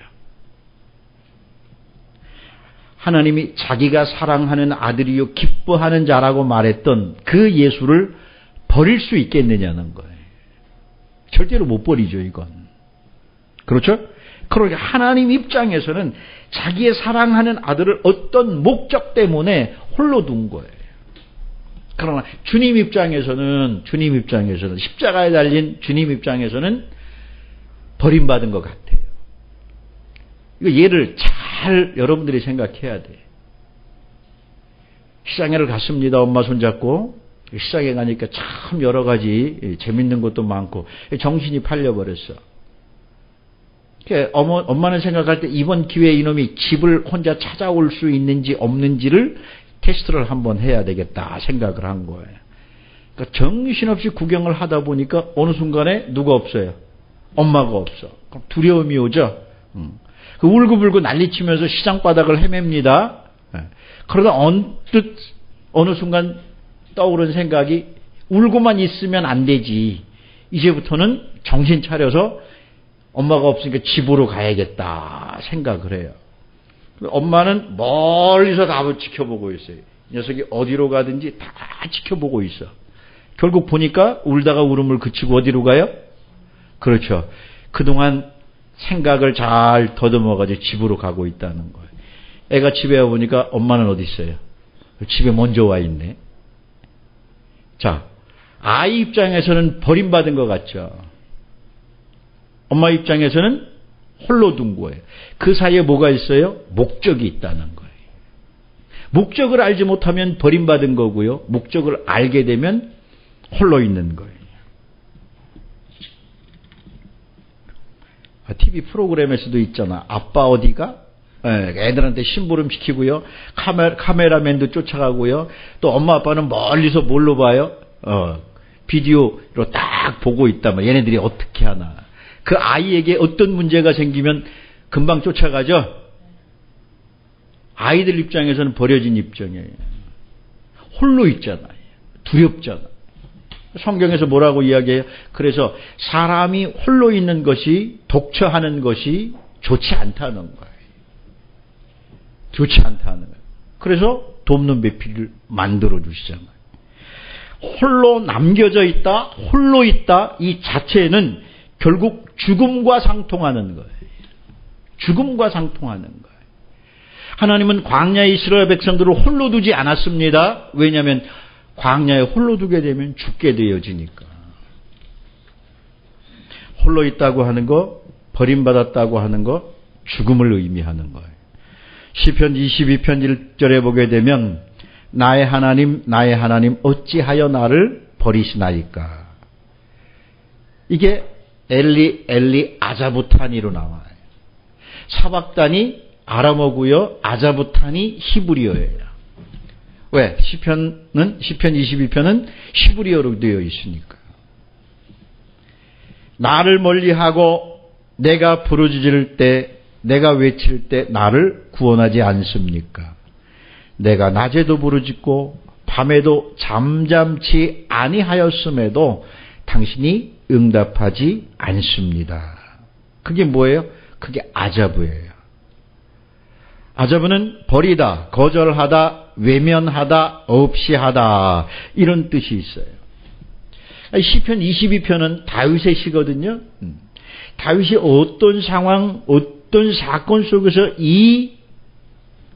하나님이 자기가 사랑하는 아들이요 기뻐하는 자라고 말했던 그 예수를 버릴 수 있겠느냐는 거예요. 절대로 못 버리죠, 이건. 그렇죠? 그러니까 하나님 입장에서는 자기의 사랑하는 아들을 어떤 목적 때문에 홀로 둔 거예요. 그러나 주님 입장에서는 십자가에 달린 주님 입장에서는 버림받은 것 같아요. 이거 예를 잘 여러분들이 생각해야 돼. 시장에를 갔습니다. 엄마 손잡고. 시장에 가니까 참 여러 가지 재밌는 것도 많고 정신이 팔려버렸어. 엄마는 생각할 때 이번 기회에 이놈이 집을 혼자 찾아올 수 있는지 없는지를 테스트를 한번 해야 되겠다 생각을 한 거예요. 그러니까 정신없이 구경을 하다 보니까 어느 순간에 누가 없어요? 엄마가 없어. 그럼 두려움이 오죠. 그 울고불고 난리치면서 시장 바닥을 헤맵니다. 그러다 언뜻 어느 순간 떠오른 생각이 울고만 있으면 안 되지. 이제부터는 정신 차려서 엄마가 없으니까 집으로 가야겠다 생각을 해요. 엄마는 멀리서 다 지켜보고 있어요. 이 녀석이 어디로 가든지 다 지켜보고 있어. 결국 보니까 울다가 울음을 그치고 어디로 가요? 그렇죠. 그동안 생각을 잘 더듬어가지고 집으로 가고 있다는 거예요. 애가 집에 와보니까 엄마는 어디 있어요? 집에 먼저 와 있네. 자, 아이 입장에서는 버림받은 것 같죠. 엄마 입장에서는 홀로 둔 거예요. 그 사이에 뭐가 있어요? 목적이 있다는 거예요. 목적을 알지 못하면 버림받은 거고요. 목적을 알게 되면 홀로 있는 거예요. TV 프로그램에서도 있잖아. 아빠 어디가? 애들한테 심부름 시키고요. 카메라맨도 쫓아가고요. 또 엄마 아빠는 멀리서 뭘로 봐요? 비디오로 딱 보고 있다. 얘네들이 어떻게 하나. 그 아이에게 어떤 문제가 생기면 금방 쫓아가죠. 아이들 입장에서는 버려진 입장이에요. 홀로 있잖아요. 두렵잖아. 성경에서 뭐라고 이야기해요? 그래서 사람이 홀로 있는 것이 독처하는 것이 좋지 않다는 거예요. 좋지 않다는 거예요. 그래서 돕는 배필을 만들어 주시잖아요. 홀로 남겨져 있다, 홀로 있다 이 자체는 결국 죽음과 상통하는 거예요. 죽음과 상통하는 거예요. 하나님은 광야의 이스라엘 백성들을 홀로 두지 않았습니다. 왜냐하면 광야에 홀로 두게 되면 죽게 되어지니까. 홀로 있다고 하는 거, 버림받았다고 하는 거, 죽음을 의미하는 거예요. 시편 22편 1절에 보게 되면 나의 하나님, 나의 하나님 어찌하여 나를 버리시나이까. 이게 엘리 엘리 아자부타니로 나와요. 사박단이 아람어고요. 아자부타니 히브리어예요. 왜? 시편 22편은 히브리어로 되어 있으니까. 나를 멀리하고 내가 부르짖을 때, 내가 외칠 때 나를 구원하지 않습니까? 내가 낮에도 부르짖고 밤에도 잠잠치 아니하였음에도 당신이 응답하지 않습니다. 그게 뭐예요? 그게 아자브예요. 아자브는 버리다, 거절하다, 외면하다, 없이 하다 이런 뜻이 있어요. 시편 22편은 다윗의 시거든요. 다윗이 어떤 상황, 어떤 사건 속에서 이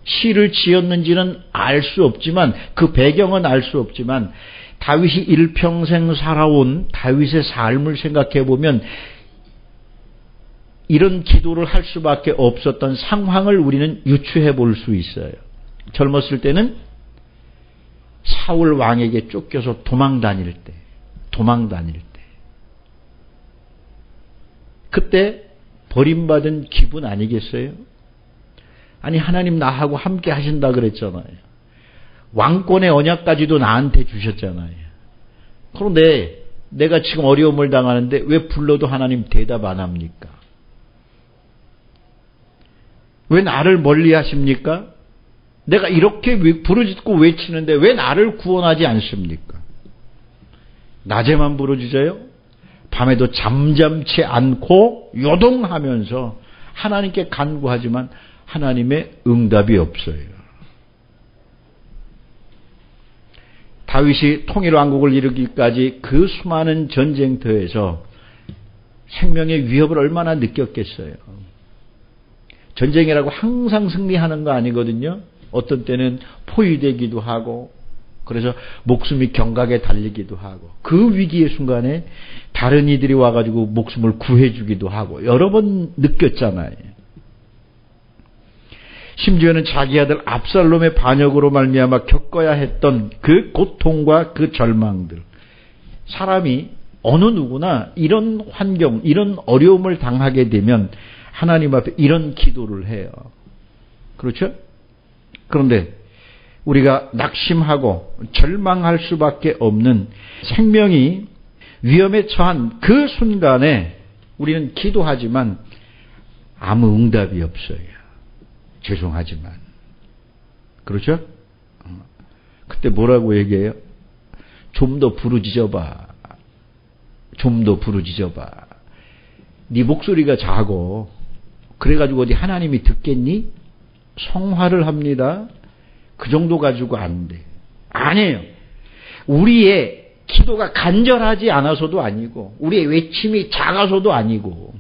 시를 지었는지는 알 수 없지만 그 배경은 알 수 없지만 다윗이 일평생 살아온 다윗의 삶을 생각해 보면 이런 기도를 할 수밖에 없었던 상황을 우리는 유추해 볼 수 있어요. 젊었을 때는 사울 왕에게 쫓겨서 도망 다닐 때 그때 버림받은 기분 아니겠어요? 아니 하나님 나하고 함께 하신다 그랬잖아요. 왕권의 언약까지도 나한테 주셨잖아요. 그런데 내가 지금 어려움을 당하는데 왜 불러도 하나님 대답 안 합니까? 왜 나를 멀리 하십니까? 내가 이렇게 부르짖고 외치는데 왜 나를 구원하지 않습니까? 낮에만 부르짖어요? 밤에도 잠잠치 않고 요동하면서 하나님께 간구하지만 하나님의 응답이 없어요. 다윗이 통일왕국을 이루기까지 그 수많은 전쟁터에서 생명의 위협을 얼마나 느꼈겠어요. 전쟁이라고 항상 승리하는 거 아니거든요. 어떤 때는 포위되기도 하고 그래서 목숨이 경각에 달리기도 하고 그 위기의 순간에 다른 이들이 와가지고 목숨을 구해주기도 하고 여러 번 느꼈잖아요. 심지어는 자기 아들 압살롬의 반역으로 말미암아 겪어야 했던 그 고통과 그 절망들. 사람이 어느 누구나 이런 환경, 이런 어려움을 당하게 되면 하나님 앞에 이런 기도를 해요. 그렇죠? 그런데 우리가 낙심하고 절망할 수밖에 없는 생명이 위험에 처한 그 순간에 우리는 기도하지만 아무 응답이 없어요. 죄송하지만. 그렇죠? 그때 뭐라고 얘기해요? 좀 더 부르짖어봐. 좀 더 부르짖어봐. 네 목소리가 작어. 그래가지고 어디 하나님이 듣겠니? 성화를 합니다. 그 정도 가지고 안 돼. 아니에요. 우리의 기도가 간절하지 않아서도 아니고 우리의 외침이 작아서도 아니고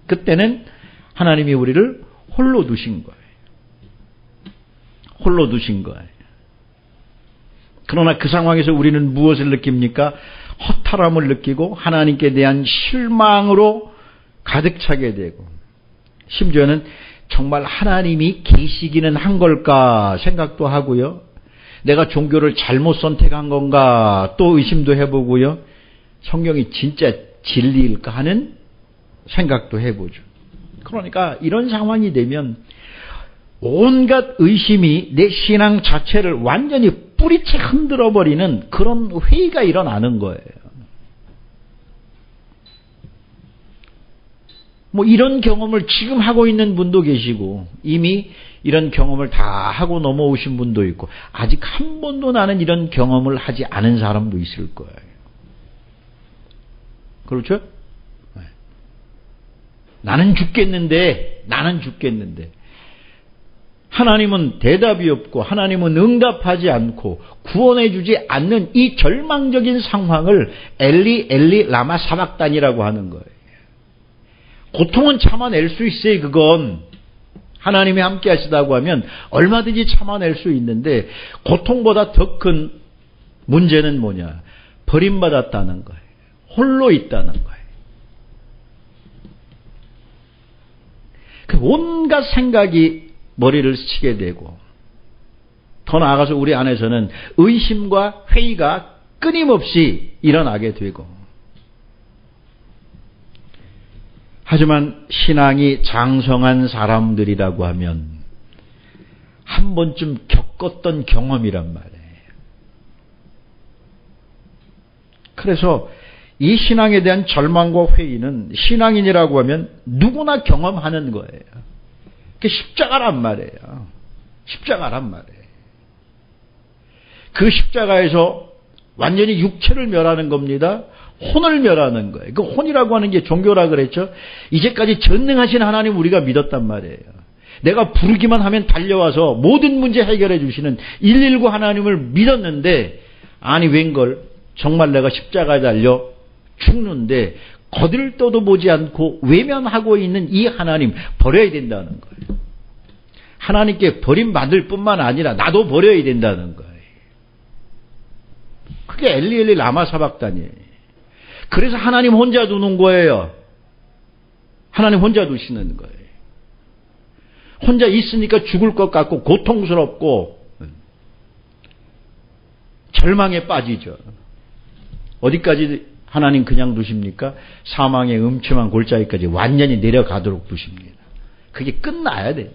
그때는 하나님이 우리를 홀로 두신 거예요. 홀로 두신 거예요. 그러나 그 상황에서 우리는 무엇을 느낍니까? 허탈함을 느끼고 하나님께 대한 실망으로 가득 차게 되고 심지어는 정말 하나님이 계시기는 한 걸까 생각도 하고요. 내가 종교를 잘못 선택한 건가 또 의심도 해보고요. 성경이 진짜 진리일까 하는 생각도 해보죠. 그러니까 이런 상황이 되면 온갖 의심이 내 신앙 자체를 완전히 뿌리채 흔들어버리는 그런 회의가 일어나는 거예요. 뭐 이런 경험을 지금 하고 있는 분도 계시고 이미 이런 경험을 다 하고 넘어오신 분도 있고 아직 한 번도 나는 이런 경험을 하지 않은 사람도 있을 거예요. 그렇죠? 나는 죽겠는데 하나님은 대답이 없고 하나님은 응답하지 않고 구원해 주지 않는 이 절망적인 상황을 엘리 엘리 라마 사박단이라고 하는 거예요. 고통은 참아낼 수 있어요. 그건 하나님이 함께 하시다고 하면 얼마든지 참아낼 수 있는데 고통보다 더 큰 문제는 뭐냐? 버림받았다는 거예요. 홀로 있다는 거예요. 그 온갖 생각이 머리를 치게 되고 더 나아가서 우리 안에서는 의심과 회의가 끊임없이 일어나게 되고 하지만 신앙이 장성한 사람들이라고 하면 한 번쯤 겪었던 경험이란 말이에요. 그래서 이 신앙에 대한 절망과 회의는 신앙인이라고 하면 누구나 경험하는 거예요. 그게 십자가란 말이에요. 십자가란 말이에요. 그 십자가에서 완전히 육체를 멸하는 겁니다. 혼을 멸하는 거예요. 그 혼이라고 하는 게 종교라 그랬죠. 이제까지 전능하신 하나님 우리가 믿었단 말이에요. 내가 부르기만 하면 달려와서 모든 문제 해결해 주시는 119 하나님을 믿었는데 아니 웬걸 정말 내가 십자가에 달려 죽는데 거들떠도 보지 않고 외면하고 있는 이 하나님 버려야 된다는 거예요. 하나님께 버림받을 뿐만 아니라 나도 버려야 된다는 거예요. 그게 엘리 엘리 라마 사박단이에요. 그래서 하나님 혼자 두는 거예요. 하나님 혼자 두시는 거예요. 혼자 있으니까 죽을 것 같고 고통스럽고 절망에 빠지죠. 어디까지 하나님 그냥 두십니까? 사망의 음침한 골짜기까지 완전히 내려가도록 두십니다. 그게 끝나야 돼요.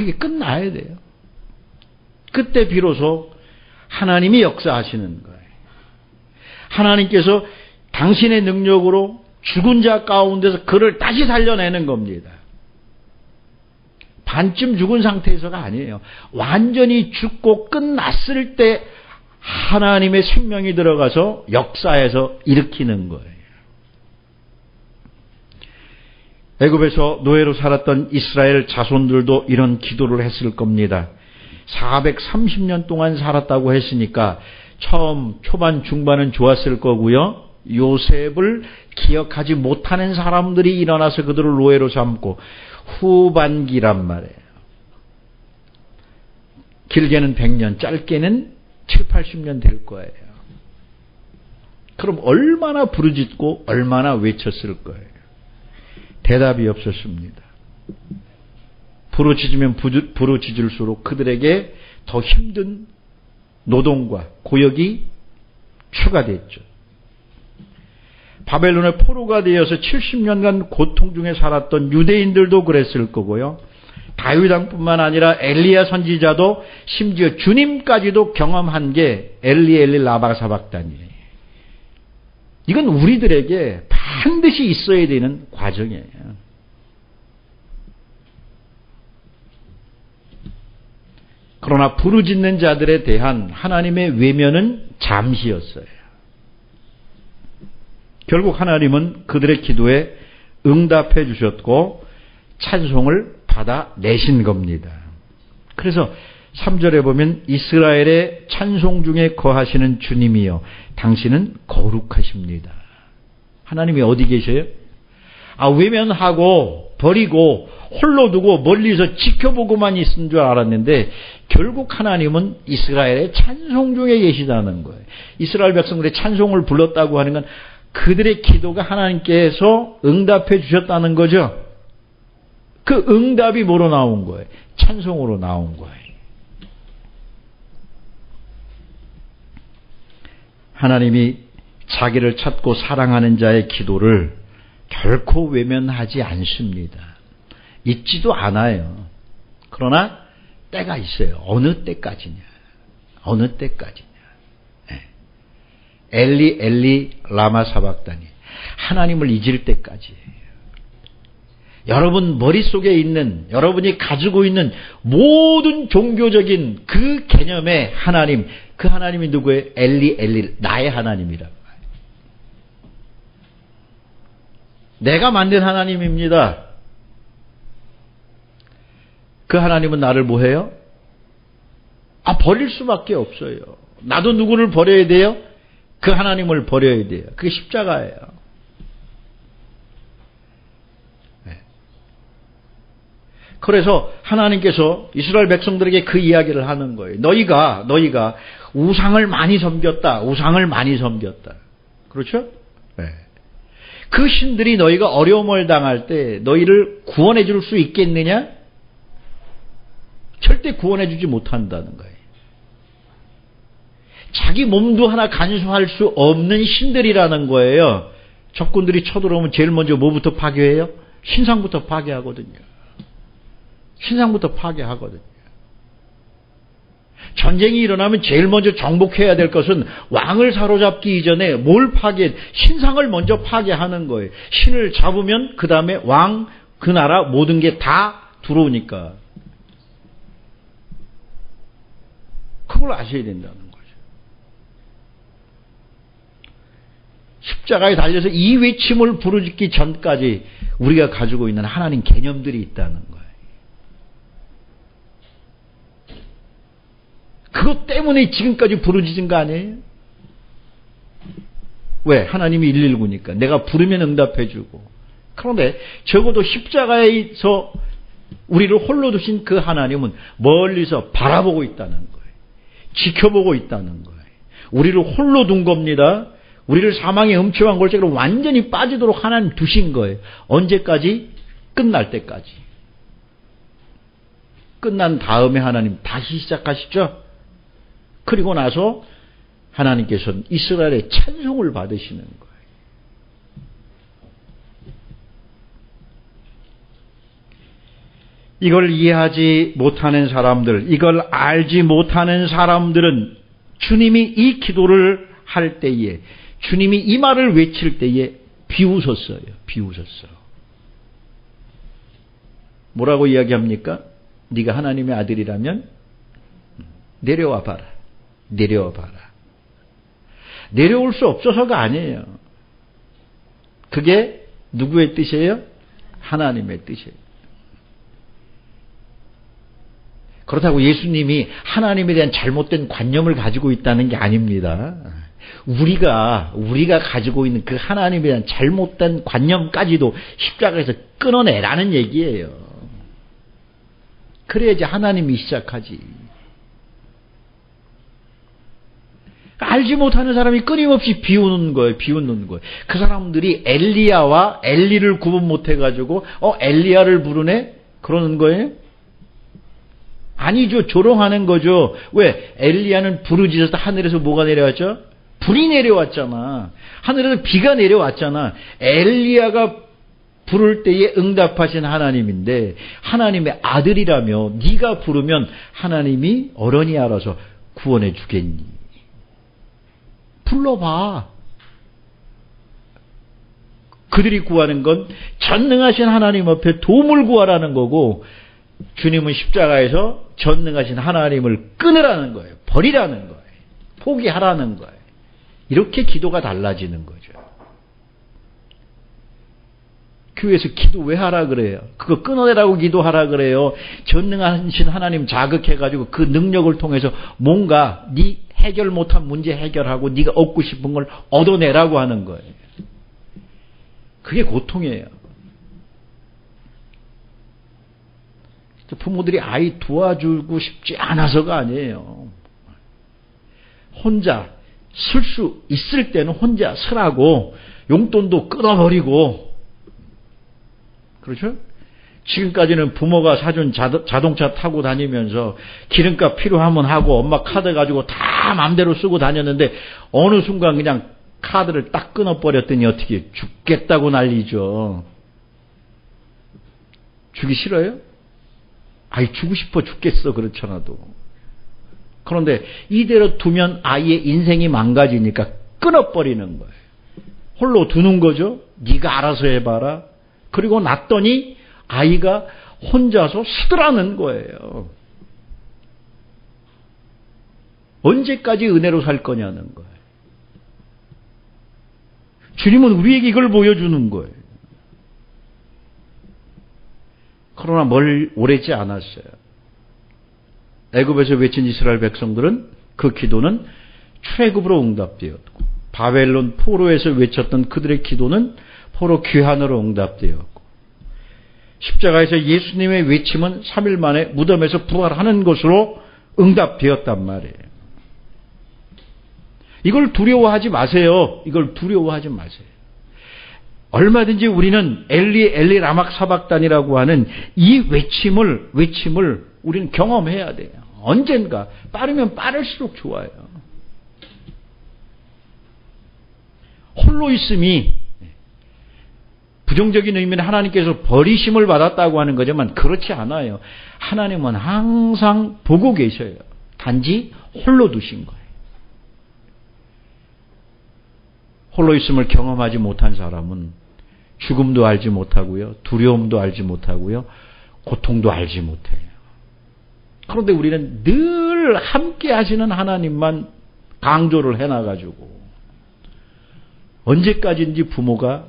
그게 끝나야 돼요. 그때 비로소 하나님이 역사하시는 거예요. 하나님께서 당신의 능력으로 죽은 자 가운데서 그를 다시 살려내는 겁니다. 반쯤 죽은 상태에서가 아니에요. 완전히 죽고 끝났을 때 하나님의 생명이 들어가서 역사해서 일으키는 거예요. 애굽에서 노예로 살았던 이스라엘 자손들도 이런 기도를 했을 겁니다. 430년 동안 살았다고 했으니까 처음 초반 중반은 좋았을 거고요. 요셉을 기억하지 못하는 사람들이 일어나서 그들을 노예로 삼고 후반기란 말이에요. 길게는 100년, 짧게는 7, 80년 될 거예요. 그럼 얼마나 부르짖고 얼마나 외쳤을 거예요. 대답이 없었습니다. 부르짖으면 부르짖을수록 그들에게 더 힘든 노동과 고역이 추가됐죠. 바벨론의 포로가 되어서 70년간 고통 중에 살았던 유대인들도 그랬을 거고요. 다윗 왕뿐만 아니라 엘리야 선지자도 심지어 주님까지도 경험한 게 엘리 라바사박단이에요. 이건 우리들에게 반드시 있어야 되는 과정이에요. 그러나 부르짖는 자들에 대한 하나님의 외면은 잠시였어요. 결국 하나님은 그들의 기도에 응답해 주셨고 찬송을 받아내신 겁니다. 그래서 3절에 보면 이스라엘의 찬송 중에 거하시는 주님이여 당신은 거룩하십니다. 하나님이 어디 계셔요? 외면하고 버리고 홀로 두고 멀리서 지켜보고만 있는 줄 알았는데 결국 하나님은 이스라엘의 찬송 중에 계시다는 거예요. 이스라엘 백성들의 찬송을 불렀다고 하는 건 그들의 기도가 하나님께서 응답해 주셨다는 거죠. 그 응답이 뭐로 나온 거예요? 찬송으로 나온 거예요. 하나님이 자기를 찾고 사랑하는 자의 기도를 결코 외면하지 않습니다. 잊지도 않아요. 그러나 때가 있어요. 어느 때까지냐. 어느 때까지냐. 엘리 라마 사박다니. 하나님을 잊을 때까지예요. 여러분 머릿속에 있는, 여러분이 가지고 있는 모든 종교적인 그 개념의 하나님, 그 하나님이 누구예요? 엘리, 나의 하나님이라고. 내가 만든 하나님입니다. 그 하나님은 나를 뭐해요? 버릴 수밖에 없어요. 나도 누구를 버려야 돼요? 그 하나님을 버려야 돼요. 그게 십자가예요. 그래서 하나님께서 이스라엘 백성들에게 그 이야기를 하는 거예요. 너희가 우상을 많이 섬겼다. 그렇죠? 네. 그 신들이 너희가 어려움을 당할 때 너희를 구원해 줄 수 있겠느냐? 절대 구원해 주지 못한다는 거예요. 자기 몸도 하나 간수할 수 없는 신들이라는 거예요. 적군들이 쳐들어오면 제일 먼저 뭐부터 파괴해요? 신상부터 파괴하거든요. 전쟁이 일어나면 제일 먼저 정복해야 될 것은 왕을 사로잡기 이전에 뭘 파괴해? 신상을 먼저 파괴하는 거예요. 신을 잡으면 그 다음에 왕, 그 나라 모든 게 다 들어오니까. 그걸 아셔야 된다는 거죠. 십자가에 달려서 이 외침을 부르짖기 전까지 우리가 가지고 있는 하나님 개념들이 있다는 거예요. 그것 때문에 지금까지 부르짖은 거 아니에요? 왜? 하나님이 119니까. 내가 부르면 응답해주고. 그런데 적어도 십자가에서 우리를 홀로 두신 그 하나님은 멀리서 바라보고 있다는 거예요. 지켜보고 있다는 거예요. 우리를 홀로 둔 겁니다. 우리를 사망의 음침한 골짜기로 완전히 빠지도록 하나님 두신 거예요. 언제까지? 끝날 때까지. 끝난 다음에 하나님 다시 시작하시죠. 그리고 나서 하나님께서는 이스라엘의 찬송을 받으시는 거예요. 이걸 이해하지 못하는 사람들, 이걸 알지 못하는 사람들은 주님이 이 기도를 할 때에, 주님이 이 말을 외칠 때에 비웃었어요. 비웃었어. 뭐라고 이야기합니까? 네가 하나님의 아들이라면 내려와 봐라. 내려와 봐라. 내려올 수 없어서가 아니에요. 그게 누구의 뜻이에요? 하나님의 뜻이에요. 그렇다고 예수님이 하나님에 대한 잘못된 관념을 가지고 있다는 게 아닙니다. 우리가 가지고 있는 그 하나님에 대한 잘못된 관념까지도 십자가에서 끊어내라는 얘기예요. 그래야지 하나님이 시작하지. 알지 못하는 사람이 끊임없이 비우는 거예요. 비웃는 거예요. 그 사람들이 엘리야와 엘리를 구분 못해가지고 엘리야를 부르네? 그러는 거예요? 아니죠. 조롱하는 거죠. 왜? 엘리야는 부르짖어서 하늘에서 뭐가 내려왔죠? 불이 내려왔잖아. 하늘에서 비가 내려왔잖아. 엘리야가 부를 때에 응답하신 하나님인데 하나님의 아들이라며 네가 부르면 하나님이 어련히 알아서 구원해 주겠니? 불러봐. 그들이 구하는 건 전능하신 하나님 앞에 도움을 구하라는 거고 주님은 십자가에서 전능하신 하나님을 끊으라는 거예요. 버리라는 거예요. 포기하라는 거예요. 이렇게 기도가 달라지는 거죠. 교회에서 기도 왜 하라 그래요? 그거 끊어내라고 기도하라 그래요. 전능하신 하나님 자극해가지고 그 능력을 통해서 뭔가 네 해결 못한 문제 해결하고 네가 얻고 싶은 걸 얻어내라고 하는 거예요. 그게 고통이에요. 부모들이 아이 도와주고 싶지 않아서가 아니에요. 혼자 쓸 수 있을 때는 혼자 쓰라고 용돈도 끊어버리고, 그렇죠? 지금까지는 부모가 사준 자동차 타고 다니면서 기름값 필요하면 하고 엄마 카드 가지고 다 마음대로 쓰고 다녔는데 어느 순간 그냥 카드를 딱 끊어버렸더니 어떻게 죽겠다고 난리죠. 주기 싫어요? 아이 주고 싶어 죽겠어 그렇잖아도. 그런데 이대로 두면 아이의 인생이 망가지니까 끊어버리는 거예요. 홀로 두는 거죠. 네가 알아서 해봐라. 그리고 놨더니 아이가 혼자서 쓰더라는 거예요. 언제까지 은혜로 살 거냐는 거예요. 주님은 우리에게 이걸 보여주는 거예요. 그러나 오래지 않았어요. 애굽에서 외친 이스라엘 백성들은 그 기도는 출애굽으로 응답되었고, 바벨론 포로에서 외쳤던 그들의 기도는 포로 귀환으로 응답되었고, 십자가에서 예수님의 외침은 3일 만에 무덤에서 부활하는 것으로 응답되었단 말이에요. 이걸 두려워하지 마세요. 이걸 두려워하지 마세요. 얼마든지 우리는 엘리 라막 사박단이라고 하는 이 외침을 우리는 경험해야 돼요. 언젠가 빠르면 빠를수록 좋아요. 홀로 있음이 부정적인 의미는 하나님께서 버리심을 받았다고 하는 거지만 그렇지 않아요. 하나님은 항상 보고 계셔요. 단지 홀로 두신 거예요. 홀로 있음을 경험하지 못한 사람은 죽음도 알지 못하고요. 두려움도 알지 못하고요. 고통도 알지 못해요. 그런데 우리는 늘 함께 하시는 하나님만 강조를 해놔가지고 언제까지인지 부모가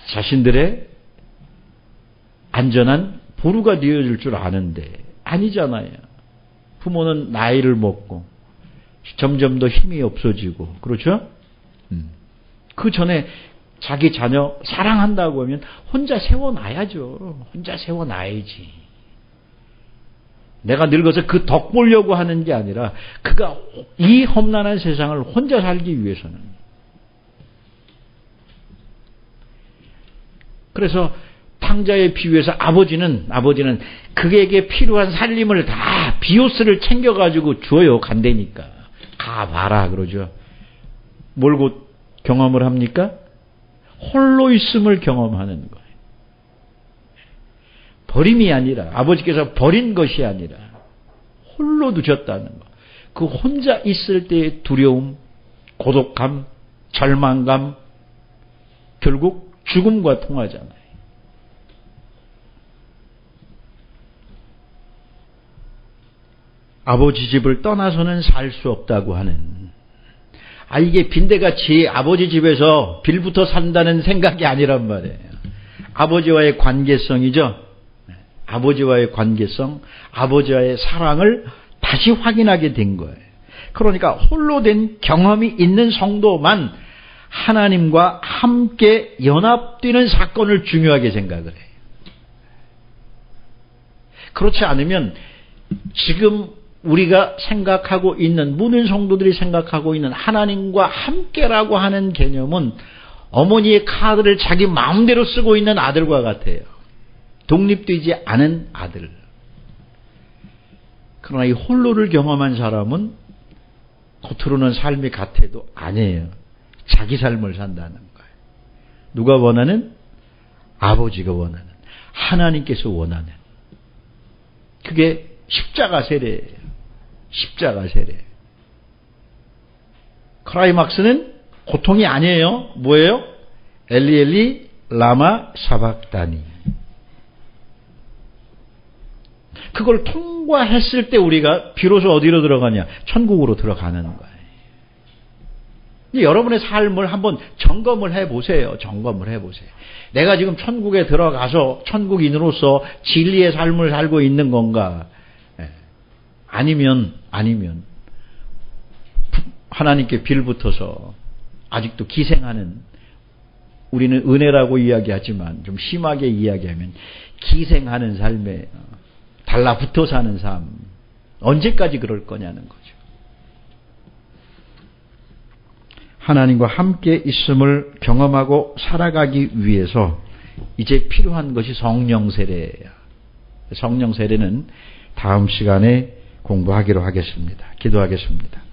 자신들의 안전한 보루가 되어줄 줄 아는데 아니잖아요. 부모는 나이를 먹고 점점 더 힘이 없어지고 그렇죠? 그 전에 자기 자녀 사랑한다고 하면 혼자 세워놔야죠. 혼자 세워놔야지. 내가 늙어서 그 덕 보려고 하는 게 아니라 그가 이 험난한 세상을 혼자 살기 위해서는. 그래서 탕자의 비유에서 아버지는 그에게 필요한 살림을 다 비오스를 챙겨가지고 줘요. 간다니까. 가봐라 그러죠. 뭘 곧 경험을 합니까? 홀로 있음을 경험하는 거예요. 버림이 아니라, 아버지께서 버린 것이 아니라 홀로 두셨다는 것. 그 혼자 있을 때의 두려움, 고독감, 절망감, 결국 죽음과 통하잖아요. 아버지 집을 떠나서는 살 수 없다고 하는, 이게 빈대같이 아버지 집에서 빌부터 산다는 생각이 아니란 말이에요. 아버지와의 관계성이죠. 아버지와의 관계성, 아버지와의 사랑을 다시 확인하게 된 거예요. 그러니까 홀로 된 경험이 있는 성도만 하나님과 함께 연합되는 사건을 중요하게 생각을 해요. 그렇지 않으면 지금 우리가 생각하고 있는, 모든 성도들이 생각하고 있는 하나님과 함께라고 하는 개념은 어머니의 카드를 자기 마음대로 쓰고 있는 아들과 같아요. 독립되지 않은 아들. 그러나 이 홀로를 경험한 사람은 겉으로는 삶이 같아도 아니에요. 자기 삶을 산다는 거예요. 누가 원하는? 아버지가 원하는, 하나님께서 원하는. 그게 십자가 세례예요. 십자가 세례. 클라이막스는 고통이 아니에요. 뭐예요? 엘리 엘리 라마 사박다니. 그걸 통과했을 때 우리가 비로소 어디로 들어가냐? 천국으로 들어가는 거예요. 여러분의 삶을 한번 점검을 해보세요. 점검을 해보세요. 내가 지금 천국에 들어가서 천국인으로서 진리의 삶을 살고 있는 건가? 아니면 하나님께 빌붙어서 아직도 기생하는, 우리는 은혜라고 이야기하지만 좀 심하게 이야기하면 기생하는 삶에 달라붙어 사는 삶, 언제까지 그럴 거냐는 거죠. 하나님과 함께 있음을 경험하고 살아가기 위해서 이제 필요한 것이 성령 세례예요. 성령 세례는 다음 시간에 공부하기로 하겠습니다. 기도하겠습니다.